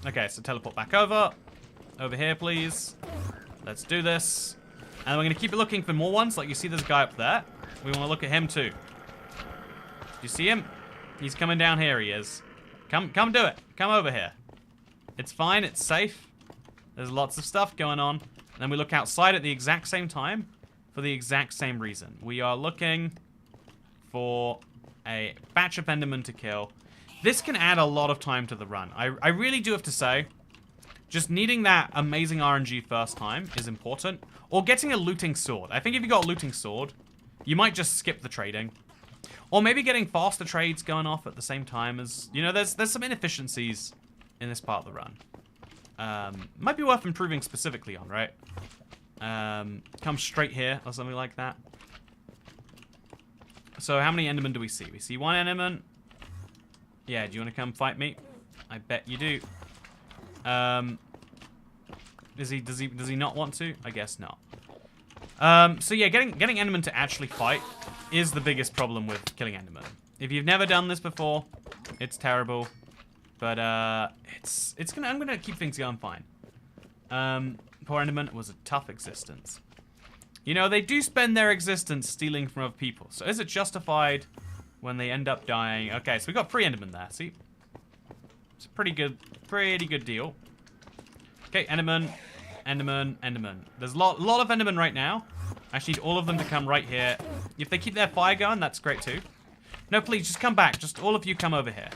Speaker 1: Okay, so teleport back over. Over here, please. Let's do this. And we're going to keep looking for more ones. Like, you see this guy up there? We want to look at him, too. Do you see him? He's coming down here, he is. Come do it. Come over here. It's fine, it's safe. There's lots of stuff going on. And then we look outside at the exact same time for the exact same reason. We are looking for a batch of Endermen to kill. This can add a lot of time to the run. I really do have to say, just needing that amazing RNG first time is important. Or getting a looting sword. I think if you got a looting sword, you might just skip the trading. Or maybe getting faster trades going off at the same time as... You know, there's some inefficiencies in this part of the run. Might be worth improving specifically on, right? Come straight here or something like that. So how many Endermen do we see? We see one Enderman. Yeah, do you want to come fight me? I bet you do. Does he not want to? I guess not. So yeah, getting Enderman to actually fight is the biggest problem with killing Enderman. If you've never done this before, it's terrible. But I'm gonna keep things going fine. Poor Enderman was a tough existence. You know, they do spend their existence stealing from other people. So is it justified when they end up dying? Okay, so we got 3 Endermen there. See, it's a pretty good deal. Okay, Enderman, Enderman, Enderman. There's a lot of Endermen right now. I actually need all of them to come right here. If they keep their fire going, that's great too. No, please, just come back. Just all of you come over here.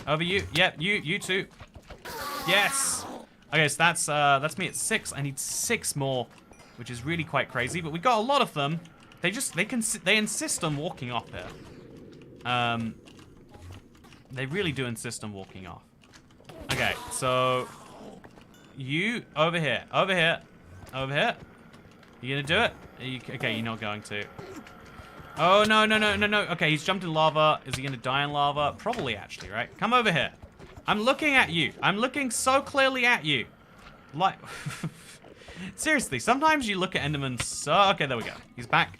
Speaker 1: Over you. Yep, you too. Yes. Okay, so that's me at 6. I need 6 more, which is really quite crazy. But we got a lot of them. They insist on walking off here. They really do insist on walking off. Okay, so you over here, over here, over here. You gonna do it? Okay, you're not going to. Oh, no. Okay, he's jumped in lava. Is he gonna die in lava? Probably, actually, right? Come over here. I'm looking at you. I'm looking so clearly at you. Like, seriously, sometimes you look at Enderman so... Okay, there we go. He's back.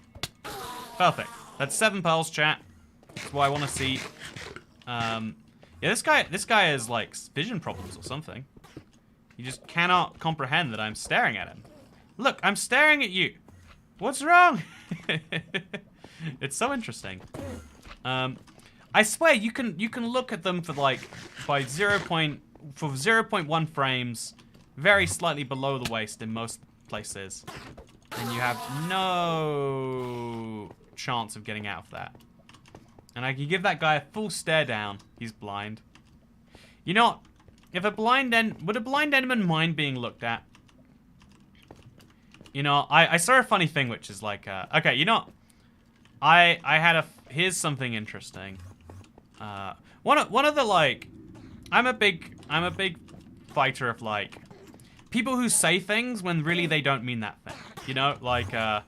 Speaker 1: Perfect. That's 7 pearls, chat. That's what I want to see. Yeah, this guy has, like, vision problems or something. He just cannot comprehend that I'm staring at him. Look, I'm staring at you. What's wrong? It's so interesting. I swear you can look at them for like by 0.1 frames, very slightly below the waist in most places, and you have no chance of getting out of that. And I can give that guy a full stare down. He's blind. You know what? If a blind would a blind Enderman mind being looked at? You know, I saw a funny thing which is like, okay, you know, here's something interesting. One of the like, I'm a big fighter of like people who say things when really they don't mean that thing. You know, like, and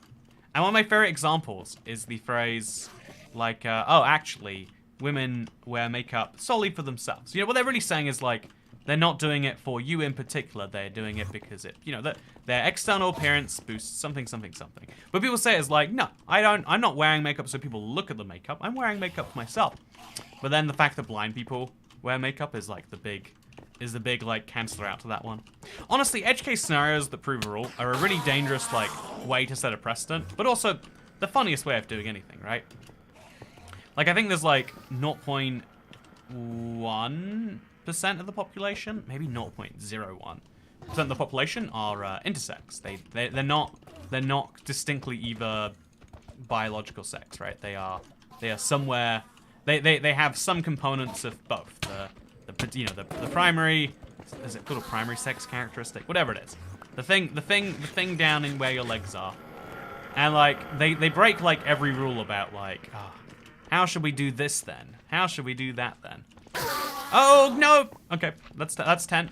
Speaker 1: one of my favorite examples is the phrase like, oh, actually, women wear makeup solely for themselves. You know, what they're really saying is like, they're not doing it for you in particular. They're doing it because it, you know, their external appearance boosts something, something, something. But people say it's like, no, I'm not wearing makeup so people look at the makeup. I'm wearing makeup for myself. But then the fact that blind people wear makeup is like the big like canceler out to that one. Honestly, edge case scenarios that prove a rule are a really dangerous like way to set a precedent, but also the funniest way of doing anything, right? Like I think there's like 0.1% of the population, maybe 0.01% of the population are intersex. They're not distinctly either biological sex, right? They are somewhere. They have some components of both. The primary, is it called a primary sex characteristic? Whatever it is, the thing down in where your legs are, and like they break like every rule about like, oh, how should we do this then? How should we do that then? Oh no! Okay, that's 10.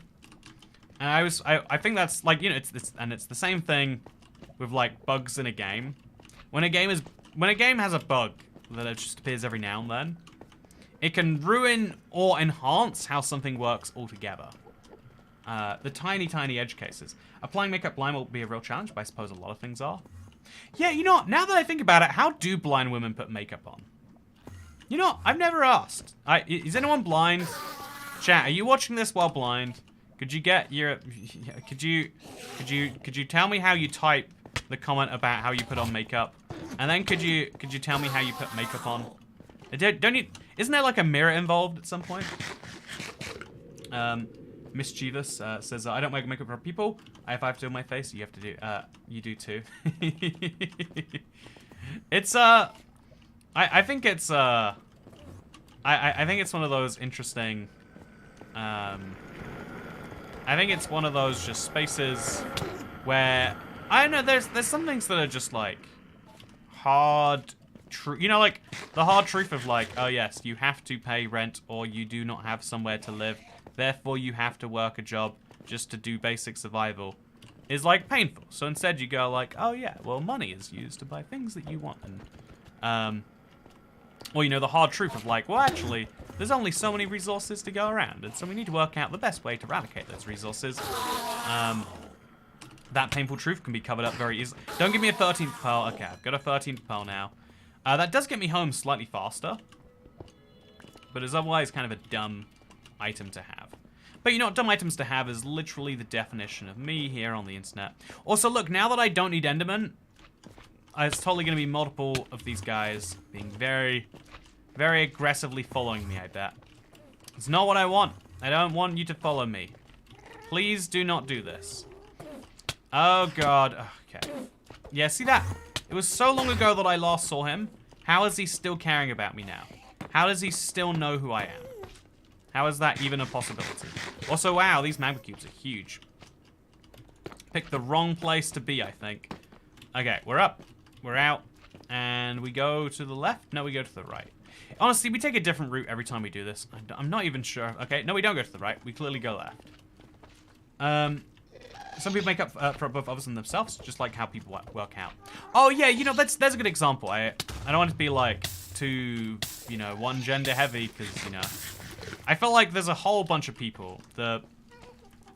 Speaker 1: And I think that's like, you know, it's the same thing with like bugs in a game. When a game has a bug that just appears every now and then, it can ruin or enhance how something works altogether. The tiny edge cases. Applying makeup blind will be a real challenge, but I suppose a lot of things are. Yeah, you know what? Now that I think about it, how do blind women put makeup on? You know, I've never asked. Is anyone blind? Chat, are you watching this while blind? Could you get your... Could you tell me how you type the comment about how you put on makeup? And then could you tell me how you put makeup on? Don't you... Isn't there like a mirror involved at some point? Mischievous says, I don't wear makeup for people. I have to on my face. You have to do... you do too. It's, I think it's, I think it's one of those interesting... I think it's one of those just spaces where... I don't know, there's some things that are just like... hard... You know, like, the hard truth of like, oh yes, you have to pay rent or you do not have somewhere to live. Therefore, you have to work a job just to do basic survival. Is like painful. So instead you go like, oh yeah, well money is used to buy things that you want. And, or you know, the hard truth of like, well actually, there's only so many resources to go around. And so we need to work out the best way to eradicate those resources. That painful truth can be covered up very easily. Don't give me a 13th pearl. Okay, I've got a 13th pearl now. That does get me home slightly faster, but is otherwise kind of a dumb item to have. But you know what, dumb items to have is literally the definition of me here on the internet. Also, look, now that I don't need Enderman, it's totally going to be multiple of these guys being very, very aggressively following me, I bet. It's not what I want. I don't want you to follow me. Please do not do this. Oh, God. Okay. Yeah, see that? It was so long ago that I last saw him. How is he still caring about me now? How does he still know who I am? How is that even a possibility? Also, wow, these magma cubes are huge. Picked the wrong place to be, I think. Okay, we're up. We're out. And we go to the left? No, we go to the right. Honestly, we take a different route every time we do this. I'm not even sure. Okay, no, we don't go to the right. We clearly go left. Some people make up for both others and themselves, just like how people work out. Oh yeah, you know, there's a good example. I don't want it to be like too, you know, one gender heavy, because, you know, I feel like there's a whole bunch of people. The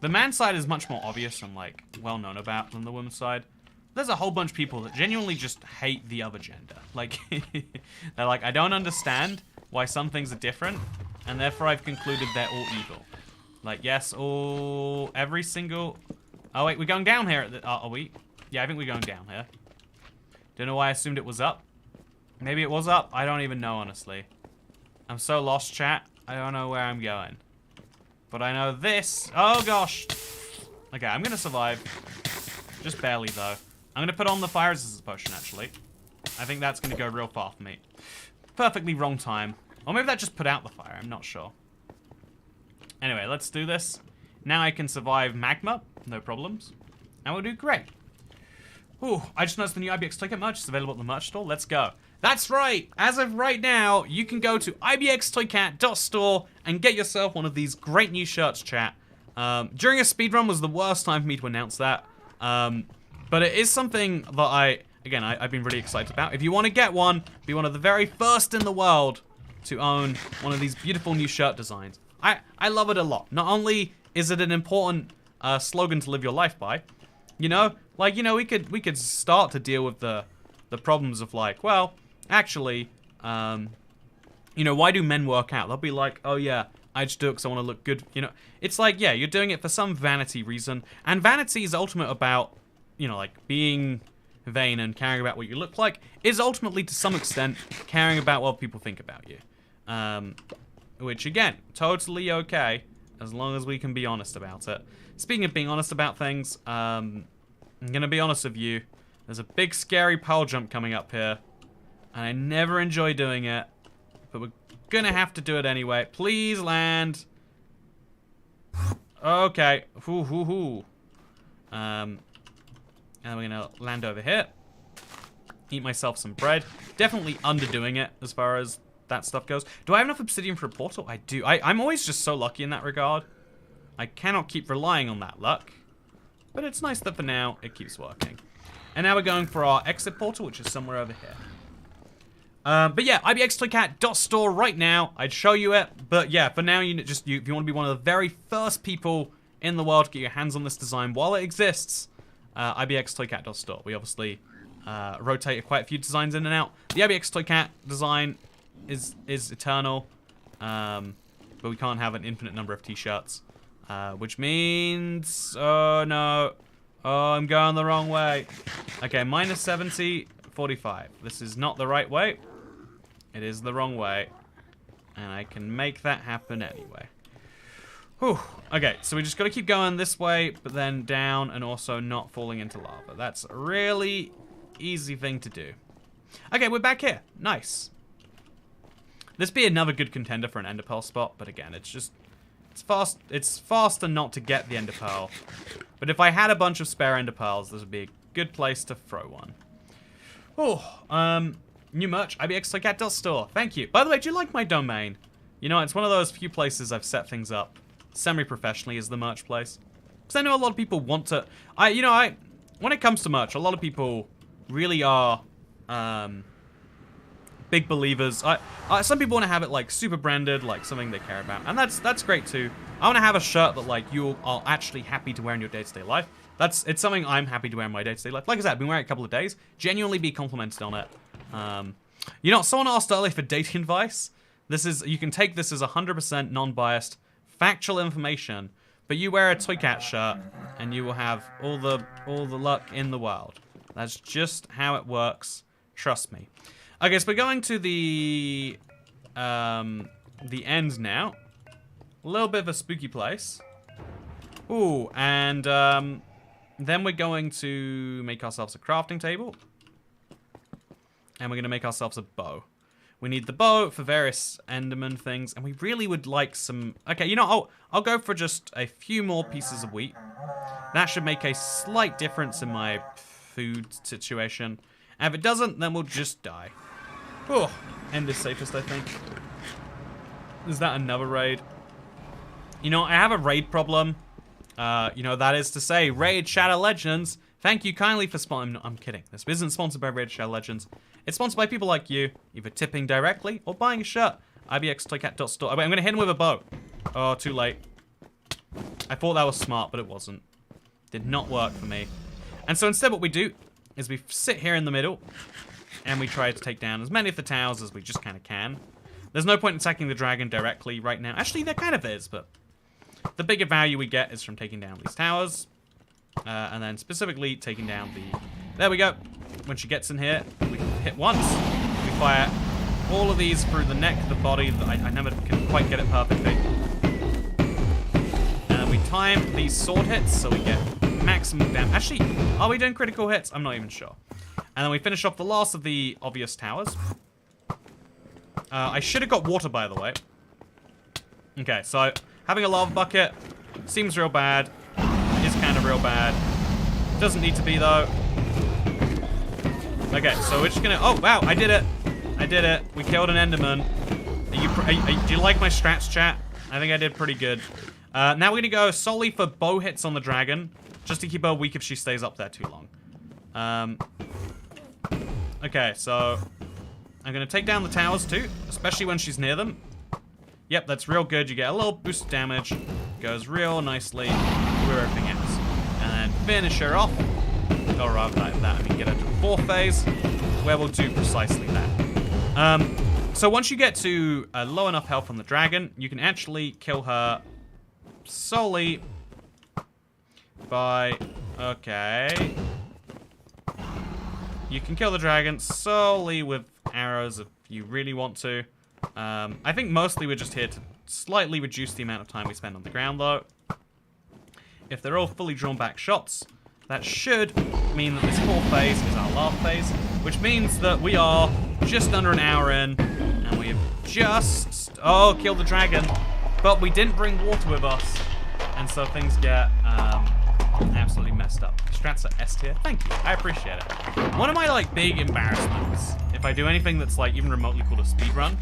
Speaker 1: man's side is much more obvious and like well known about than the woman's side. There's a whole bunch of people that genuinely just hate the other gender. Like, they're like, I don't understand why some things are different, and therefore I've concluded they're all evil. Like, yes, every single... Oh, wait, we're going down here. Are we? Yeah, I think we're going down here. Don't know why I assumed it was up. Maybe it was up. I don't even know, honestly. I'm so lost, chat. I don't know where I'm going. But I know this. Oh, gosh. Okay, I'm going to survive. Just barely, though. I'm going to put on the fire resistance potion, actually. I think that's going to go real far for me. Perfectly wrong time. Or maybe that just put out the fire. I'm not sure. Anyway, let's do this. Now I can survive magma. No problems. And we'll do great. Ooh, I just noticed the new ibxtoycat merch is available at the merch store. Let's go. That's right. As of right now, you can go to ibxtoycat.store and get yourself one of these great new shirts, chat. During a speedrun was the worst time for me to announce that. But it is something that I've been really excited about. If you want to get one, be one of the very first in the world to own one of these beautiful new shirt designs. I love it a lot. Not only is it an important slogan to live your life by, you know, like, you know, we could start to deal with the problems of like, well, actually, you know, why do men work out? They'll be like, oh yeah, I just do it because I want to look good. You know, it's like, yeah, you're doing it for some vanity reason, and vanity is ultimate about, you know, like being vain and caring about what you look like is ultimately to some extent caring about what people think about you. Which again, totally okay, as long as we can be honest about it. Speaking of being honest about things, I'm gonna be honest with you. There's a big scary pole jump coming up here, and I never enjoy doing it, but we're gonna have to do it anyway. Please land. Okay. Hoo hoo hoo. And we're gonna land over here. Eat myself some bread. Definitely underdoing it as far as that stuff goes. Do I have enough obsidian for a portal? I do. I'm always just so lucky in that regard. I cannot keep relying on that luck. But it's nice that for now, it keeps working. And now we're going for our exit portal, which is somewhere over here. But yeah, ibxtoycat.store right now. I'd show you it. But yeah, for now, if you want to be one of the very first people in the world to get your hands on this design while it exists, ibxtoycat.store. We obviously rotate quite a few designs in and out. The ibxtoycat design is eternal, but we can't have an infinite number of t-shirts, which means, oh no, oh, I'm going the wrong way. Okay, minus 70, 45. This is not the right way. It is the wrong way, and I can make that happen anyway. Whew. Okay, so we just gotta keep going this way, but then down, and also not falling into lava. That's a really easy thing to do. Okay, we're back here. Nice. This be another good contender for an ender pearl spot, but again, it's fast. It's faster not to get the ender pearl. But if I had a bunch of spare ender pearls, this would be a good place to throw one. Oh, new merch, ibxtoycat.store. Thank you. By the way, do you like my domain? You know, it's one of those few places I've set things up semi-professionally as the merch place. Because I know a lot of people want to. When it comes to merch, a lot of people really are big believers. Some people want to have it like super branded, like something they care about, and that's great too. I want to have a shirt that like you are actually happy to wear in your day-to-day life. It's something I'm happy to wear in my day-to-day life. Like I said, I've been wearing it a couple of days. Genuinely be complimented on it. You know, someone asked earlier for dating advice. You can take this as 100% non-biased, factual information, but you wear a Toycat shirt and you will have all the luck in the world. That's just how it works. Trust me. Okay, so we're going to the end now. A little bit of a spooky place. Ooh, and then we're going to make ourselves a crafting table. And we're going to make ourselves a bow. We need the bow for various Enderman things, and we really would like some... Okay, you know, I'll go for just a few more pieces of wheat. That should make a slight difference in my food situation. And if it doesn't, then we'll just die. Oh, end is safest, I think. Is that another raid? You know, I have a raid problem. You know, that is to say, Raid Shadow Legends. Thank you kindly for sponsoring. I'm kidding. This isn't sponsored by Raid Shadow Legends. It's sponsored by people like you, either tipping directly or buying a shirt. ibxtoycat.store. Oh, wait, I'm going to hit him with a bow. Oh, too late. I thought that was smart, but it wasn't. Did not work for me. And so instead what we do is we sit here in the middle and we try to take down as many of the towers as we just kind of can. There's no point in attacking the dragon directly right now. Actually, there kind of is, but the bigger value we get is from taking down these towers. And then specifically taking down the... There we go. When she gets in here, we hit once. We fire all of these through the neck, the body. I never can quite get it perfectly. And we time these sword hits so we get maximum damage. Actually, are we doing critical hits? I'm not even sure. And then we finish off the last of the obvious towers. I should have got water, by the way. Okay, so having a lava bucket seems real bad. It is kind of real bad. Doesn't need to be, though. Okay, so we're just gonna... Oh, wow, I did it. I did it. We killed an Enderman. Do you like my strats, chat? I think I did pretty good. Now we're gonna go solely for bow hits on the dragon, just to keep her weak if she stays up there too long. Okay, so I'm gonna take down the towers too, especially when she's near them. Yep, that's real good. You get a little boost of damage. Goes real nicely through everything else. And then finish her off. Or rather than that, I mean get her to the fourth phase, where we'll do precisely that. So once you get to low enough health on the dragon, you can actually kill her solely by... Okay. You can kill the dragon solely with arrows if you really want to. I think mostly we're just here to slightly reduce the amount of time we spend on the ground, though. If they're all fully drawn back shots, that should mean that this fourth phase is our last phase, which means that we are just under an hour in, and we have just... Oh, killed the dragon. But we didn't bring water with us, and so things get absolutely messed up. Strats are S tier. Thank you. I appreciate it. One of my, like, big embarrassments, if I do anything that's, like, even remotely called a speedrun,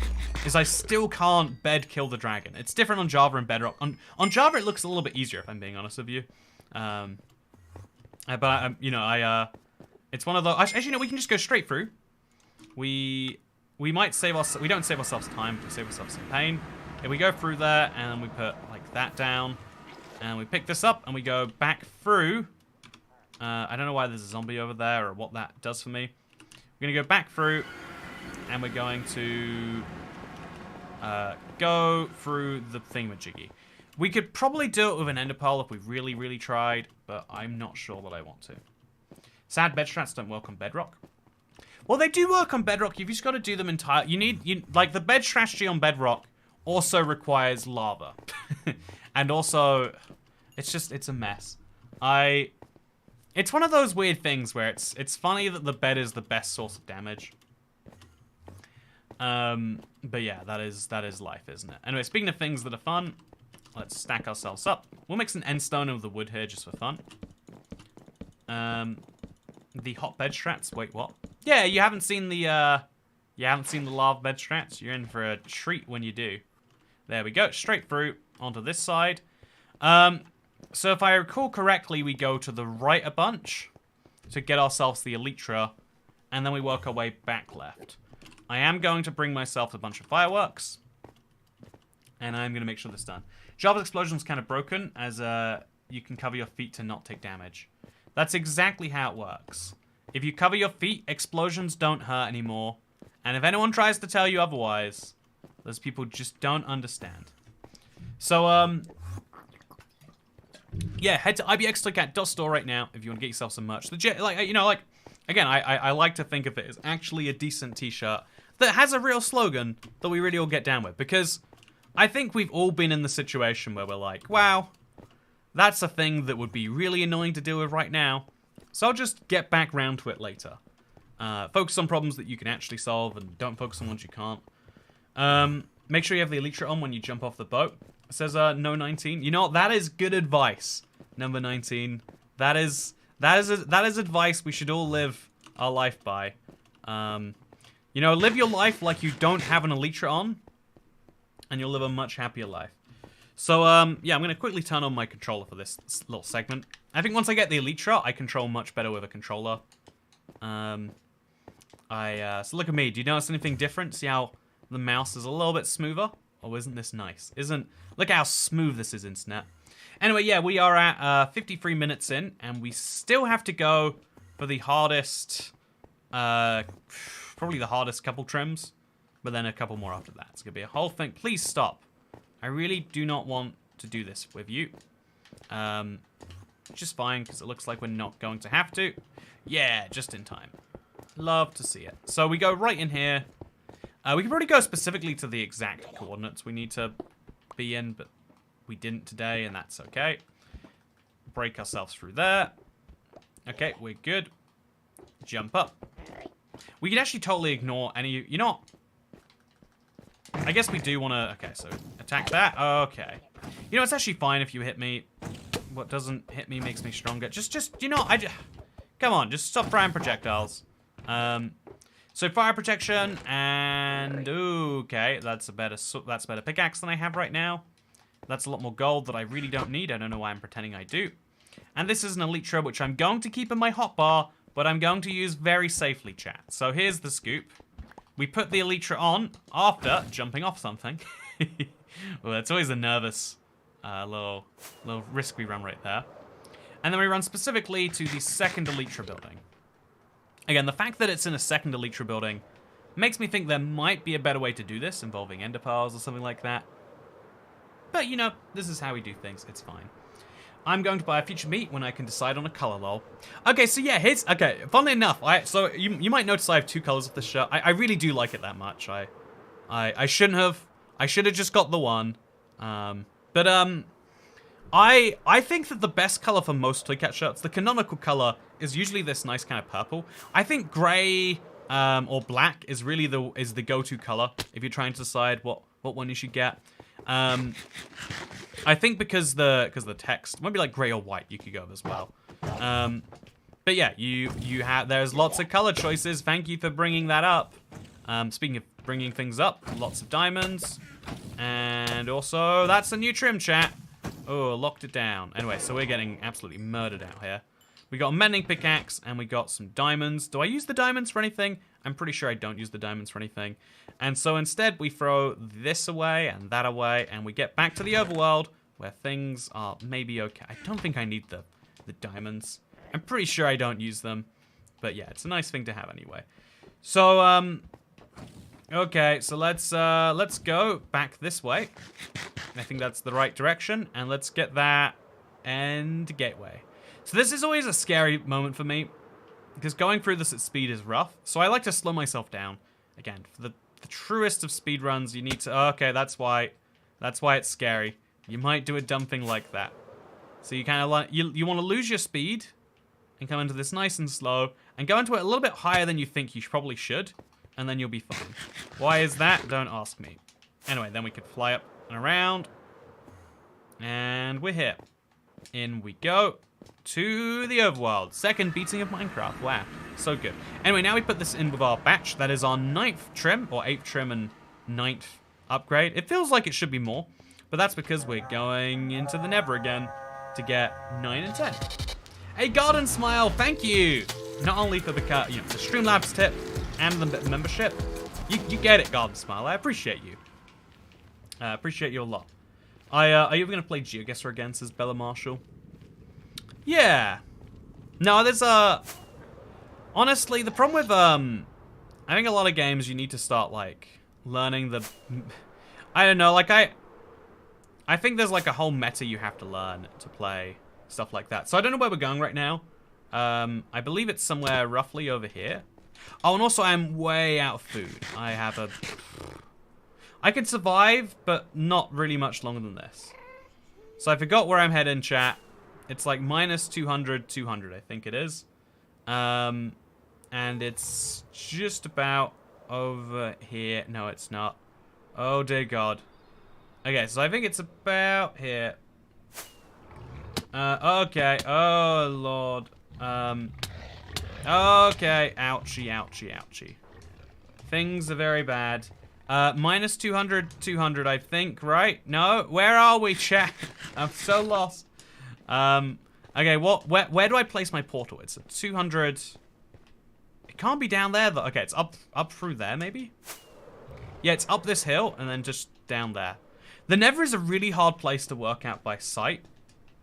Speaker 1: is I still can't bed kill the dragon. It's different on Java and Bedrock. On Java, it looks a little bit easier, if I'm being honest with you. But, you know, it's one of those... Actually, no, we can just go straight through. We might save us... We don't save ourselves time, but we save ourselves some pain. If we go through there, and we put, like, that down, and we pick this up, and we go back through... I don't know why there's a zombie over there, or what that does for me. We're going to go back through, and we're going to go through the thingamajiggy. We could probably do it with an ender pearl if we really, really tried, but I'm not sure that I want to. Sad bed strats don't work on Bedrock. Well, they do work on Bedrock. You've just got to do them entirely. Like, the bed strategy on Bedrock also requires lava. And also, it's a mess. It's one of those weird things where it's funny that the bed is the best source of damage. But yeah, that is life, isn't it? Anyway, speaking of things that are fun, let's stack ourselves up. We'll make some end stone of the wood here just for fun. The hot bed strats. Wait, what? Yeah, you haven't seen the lava bed strats. You're in for a treat when you do. There we go. Straight through onto this side. So if I recall correctly, we go to the right a bunch to get ourselves the elytra, and then we work our way back left. I am going to bring myself a bunch of fireworks, and I'm going to make sure this is done. Java's explosion is kind of broken, as you can cover your feet to not take damage. That's exactly how it works. If you cover your feet, explosions don't hurt anymore, and if anyone tries to tell you otherwise, those people just don't understand. So, yeah, head to ibxtoycat.store right now if you want to get yourself some merch. Again, I like to think of it as actually a decent t-shirt that has a real slogan that we really all get down with. Because I think we've all been in the situation where we're like, wow, that's a thing that would be really annoying to deal with right now. So I'll just get back round to it later. Focus on problems that you can actually solve and don't focus on ones you can't. Make sure you have the elytra on when you jump off the boat. It says no 19. You know what? That is good advice. Number 19. That is advice we should all live our life by. You know, live your life like you don't have an elytra on, and you'll live a much happier life. So yeah, I'm gonna quickly turn on my controller for this little segment. I think once I get the elytra, I control much better with a controller. So look at me. Do you notice anything different? See how the mouse is a little bit smoother? Oh, isn't this nice? Look how smooth this is, internet. Anyway, yeah, we are at 53 minutes in, and we still have to go for the hardest, probably the hardest couple trims, but then a couple more after that. It's gonna be a whole thing. Please stop. I really do not want to do this with you. which is fine because it looks like we're not going to have to. Yeah, just in time. Love to see it. So we go right in here. We can probably go specifically to the exact coordinates we need to be in, but we didn't today, and that's okay. Break ourselves through there. Okay, we're good. Jump up. We can actually totally ignore any... You know what? I guess we do want to... Okay, so attack that. Okay. You know, it's actually fine if you hit me. What doesn't hit me makes me stronger. Just you know, come on, just stop firing projectiles. So fire protection and... Okay, that's a better pickaxe than I have right now. That's a lot more gold that I really don't need. I don't know why I'm pretending I do. And this is an elytra, which I'm going to keep in my hotbar, but I'm going to use very safely, chat. So here's the scoop. We put the elytra on after jumping off something. Well, it's always a nervous little risk we run right there. And then we run specifically to the second elytra building. Again, the fact that it's in a second elytra building makes me think there might be a better way to do this, involving ender pearls or something like that. But, you know, this is how we do things. It's fine. I'm going to buy a future meat when I can decide on a color, lol. Okay, so yeah, here's... Okay, funnily enough, so you might notice I have two colors of this shirt. I really do like it that much. I shouldn't have... I should have just got the one. I think that the best color for most Toycat shirts, the canonical color, is usually this nice kind of purple. I think gray or black is really the go-to color if you're trying to decide what one you should get. I think because the text might be like gray or white, you could go as well. But yeah, there's lots of color choices. Thank you for bringing that up. Speaking of bringing things up, lots of diamonds, and also that's a new trim, chat. Oh, locked it down. Anyway, so we're getting absolutely murdered out here. We got a mending pickaxe, and we got some diamonds. Do I use the diamonds for anything? I'm pretty sure I don't use the diamonds for anything. And so instead, we throw this away and that away, and we get back to the overworld, where things are maybe okay. I don't think I need the diamonds. I'm pretty sure I don't use them. But yeah, it's a nice thing to have anyway. So, okay, so let's go back this way. I think that's the right direction, and let's get that end gateway. So this is always a scary moment for me, because going through this at speed is rough. So I like to slow myself down. Again, for the truest of speed runs, you need to... Okay, that's why it's scary. You might do a dumb thing like that. So you kind of like... You want to lose your speed, and come into this nice and slow, and go into it a little bit higher than you think you probably should, and then you'll be fine. Why is that? Don't ask me. Anyway, then we could fly up and around. And we're here. In we go. To the overworld. Second beating of Minecraft. Wow. So good. Anyway, now we put this in with our batch. That is our 9th trim, or 8th trim and 9th upgrade. It feels like it should be more, but that's because we're going into the Nether again to get 9 and 10. A garden smile, thank you! Not only for the Streamlabs tip and the membership. You get it, garden smile. I appreciate you. Appreciate you a lot. Are you ever going to play GeoGuessr again, says Bella Marshall? Yeah. No, there's honestly, the problem with I think a lot of games you need to start like learning the I don't know, like I think there's like a whole meta you have to learn to play stuff like that. So I don't know where we're going right now. I believe it's somewhere roughly over here. Oh, and also I'm way out of food. I could survive, but not really much longer than this. So I forgot where I'm heading, chat. It's like minus 200, 200, I think it is. And it's just about over here. No, it's not. Oh, dear God. Okay, so I think it's about here. Okay. Oh, Lord. Okay. Ouchie, ouchie, ouchie. Things are very bad. Minus 200, 200, I think, right? No? Where are we, chat? I'm so lost. Okay, where do I place my portal? It's at 200. It can't be down there, though. Okay, it's up through there, maybe? Yeah, it's up this hill, and then just down there. The Nether is a really hard place to work out by sight.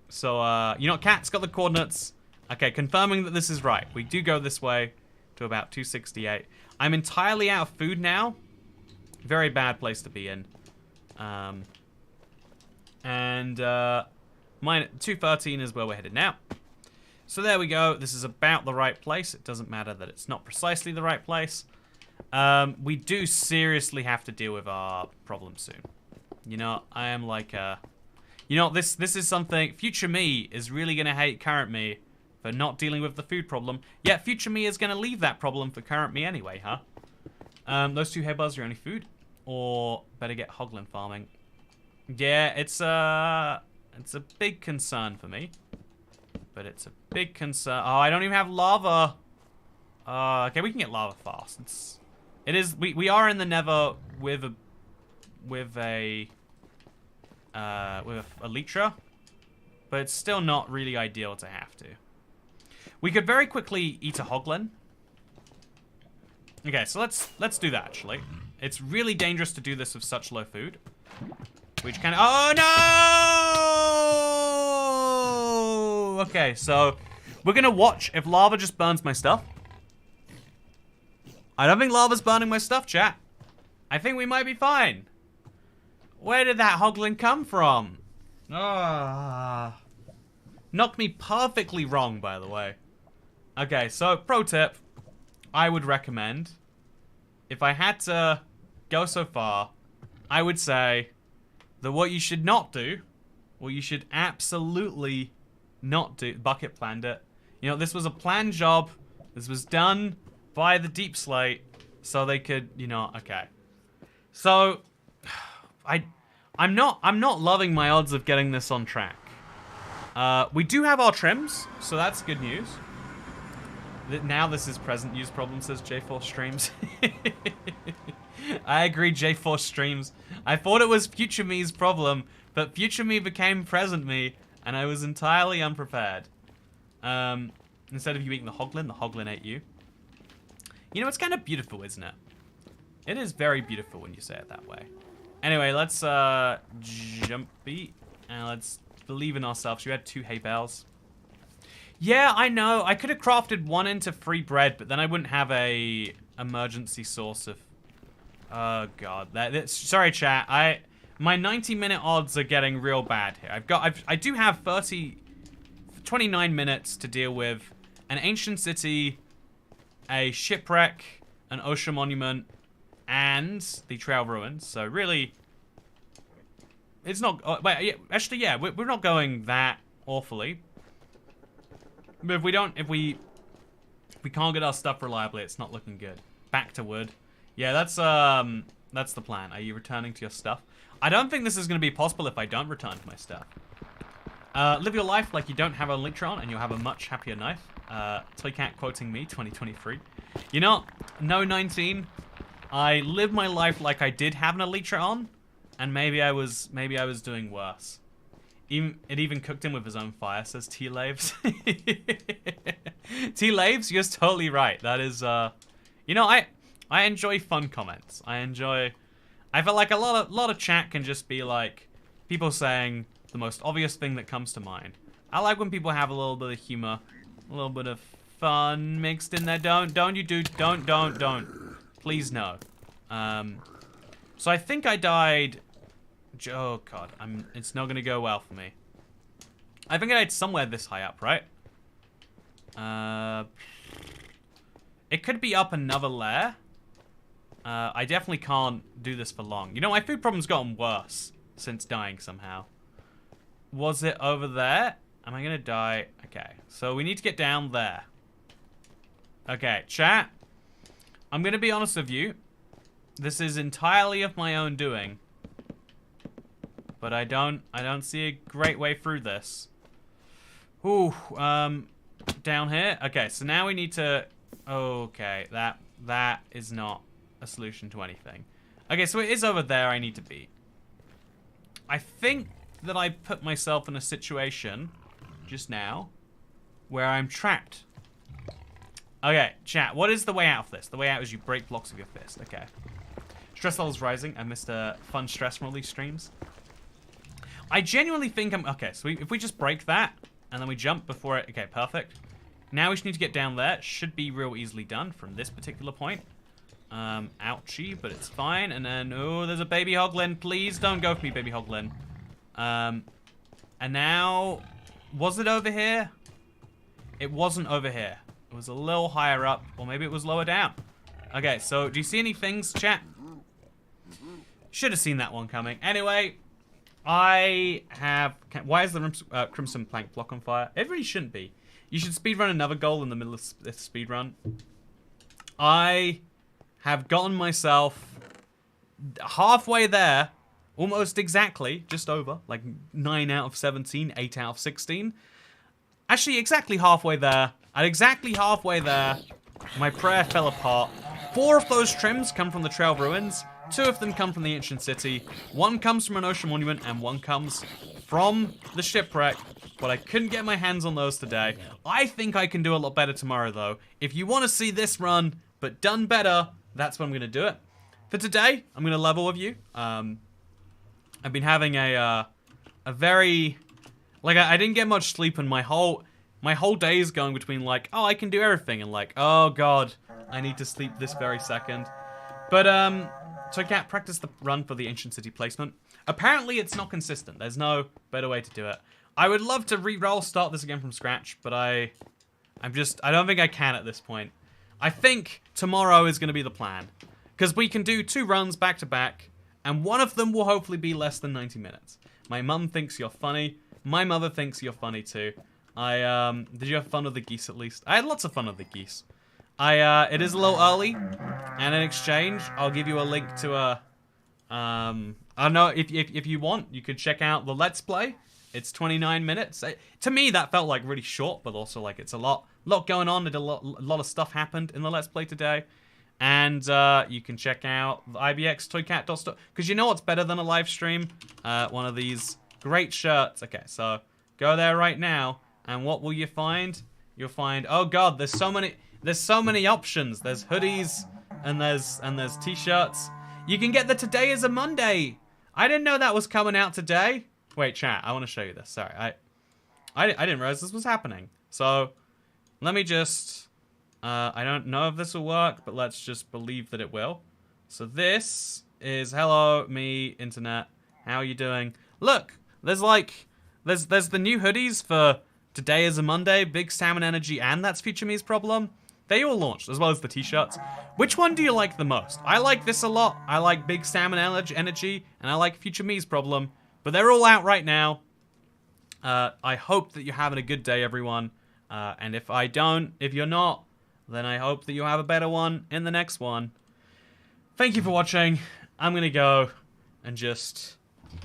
Speaker 1: So, you know, Cat's got the coordinates. Okay, confirming that this is right. We do go this way to about 268. I'm entirely out of food now. Very bad place to be in. Mine 213 is where we're headed now. So there we go. This is about the right place. It doesn't matter that it's not precisely the right place. We do seriously have to deal with our problem soon. You know, I am like you know, this is something... Future me is really going to hate current me for not dealing with the food problem. Yet future me is going to leave that problem for current me anyway, huh? Those 2 hay bars are your only food? Or better get hoglin farming. Yeah, it's a big concern for me. But it's a big concern. Oh, I don't even have lava. Okay, we can get lava fast. We are in the Nether with a elytra, but it's still not really ideal to have to. We could very quickly eat a hoglin. Okay, so let's do that actually. It's really dangerous to do this with such low food. Which can... Oh no! Okay, so we're gonna watch if lava just burns my stuff. I don't think lava's burning my stuff, chat. I think we might be fine. Where did that hoglin come from? Ah. Knocked me perfectly wrong, by the way. Okay, so pro tip. I would recommend, if I had to go so far, I would say that what you should not do, what you should absolutely not do, Bucket planned it. You know, this was a planned job. This was done by the Deep Slate so they could, you know, okay. So, I'm not loving my odds of getting this on track. We do have our trims, so that's good news. Now this is present use problem, says J4 Streams. I agree, J4 Streams. I thought it was future me's problem, but future me became present me, and I was entirely unprepared. Instead of you eating the hoglin ate you. You know, it's kind of beautiful, isn't it? It is very beautiful when you say it that way. Anyway, let's jumpy, and let's believe in ourselves. You had 2 hay bales. Yeah, I know. I could have crafted 1 into free bread, but then I wouldn't have a emergency source of... Oh, God. Sorry, chat. My 90-minute odds are getting real bad here. I do have 29 minutes to deal with an ancient city, a shipwreck, an ocean monument, and the trail ruins. So really, it's not... wait, actually, yeah, we're not going that awfully. But if we can't get our stuff reliably, it's not looking good. Back to wood. Yeah, that's the plan. Are you returning to your stuff? I don't think this is going to be possible if I don't return to my stuff. Live your life like you don't have a Lintron and you'll have a much happier life. Toycat quoting me, 2023. You know, no 19. I live my life like I did have an Elytra on, and maybe I was doing worse. It even cooked him with his own fire, says T-Laves. T-Laves, you're totally right. That is, you know, I enjoy fun comments. I feel like a lot of chat can just be like people saying the most obvious thing that comes to mind. I like when people have a little bit of humor, a little bit of fun mixed in there. Don't. Please no. So I think I died. Oh God, it's not gonna go well for me. I think I died somewhere this high up, right? It could be up another layer. I definitely can't do this for long. You know, my food problem's gotten worse since dying somehow. Was it over there? Am I gonna die? Okay, so we need to get down there. Okay, chat. I'm gonna be honest with you. This is entirely of my own doing. But I don't see a great way through this. Ooh, down here. Okay, so now we need to... Okay, that is not a solution to anything. Okay, so it is over there I need to be. I think that I put myself in a situation just now where I'm trapped. Okay, chat, what is the way out of this? The way out is you break blocks with your fist. Okay. Stress levels rising. I missed a fun stress from all these streams. I genuinely think I'm... Okay, so if we just break that, and then we jump before it... Okay, perfect. Now we just need to get down there. It should be real easily done from this particular point. Ouchie, but it's fine. And then... Oh, there's a baby hoglin. Please don't go for me, baby hoglin. And now... Was it over here? it wasn't over here. It was a little higher up, or maybe it was lower down. Okay, so do you see any things, chat? Should have seen that one coming. Anyway, I have... Why is the Crimson Plank block on fire? It really shouldn't be. You should speedrun another goal in the middle of this speedrun. I have gotten myself halfway there, almost exactly, just over, like 9 out of 17, 8 out of 16. Actually, exactly halfway there. At exactly halfway there, my prayer fell apart. 4 of those trims come from the Trail of Ruins. 2 of them come from the Ancient City. 1 comes from an Ocean Monument, and 1 comes from the Shipwreck. But I couldn't get my hands on those today. I think I can do a lot better tomorrow, though. If you want to see this run, but done better, that's when I'm going to do it. For today, I'm going to level with you. I've been having a very... Like, I didn't get much sleep, and my whole day is going between, like, oh, I can do everything, and like, oh, God, I need to sleep this very second. But, Toycat, practice the run for the Ancient City placement. Apparently, it's not consistent. There's no better way to do it. I would love to re-roll, start this again from scratch, but I don't think I can at this point. I think tomorrow is going to be the plan. Because we can do 2 runs back to back, and one of them will hopefully be less than 90 minutes. My mum thinks you're funny. My mother thinks you're funny too. Did you have fun with the geese at least? I had lots of fun with the geese. It is a little early, and in exchange, I'll give you a link to a, I don't know, if you want, you could check out the Let's Play. It's 29 minutes. To me, that felt like really short, but also like it's a lot going on. A lot of stuff happened in the Let's Play today. And you can check out the ibxtoycat. Because you know what's better than a live stream? One of these great shirts. Okay, so go there right now, and what will you find? You'll find, oh God, there's so many options. There's hoodies, and there's t-shirts. You can get the Today is a Monday. I didn't know that was coming out today. Wait, chat, I want to show you this. Sorry, I didn't realize this was happening. So, let me just, I don't know if this will work, but let's just believe that it will. So this is, hello, me, internet. How are you doing? Look, there's the new hoodies for Today is a Monday, Big Salmon Energy, and That's Future Me's Problem. They all launched, as well as the t-shirts. Which one do you like the most? I like this a lot. I like Big Salmon Energy, and I like Future Me's Problem. But they're all out right now. I hope that you're having a good day, everyone. And if you're not, then I hope that you have a better one in the next one. Thank you for watching. I'm going to go and just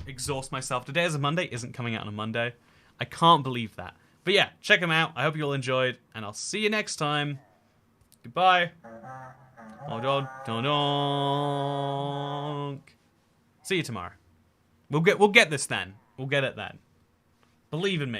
Speaker 1: exhaust myself. Today is a Monday. Isn't coming out on a Monday. I can't believe that. But yeah, check them out. I hope you all enjoyed. And I'll see you next time. Goodbye. See you tomorrow. We'll get this then. We'll get it then. Believe in me.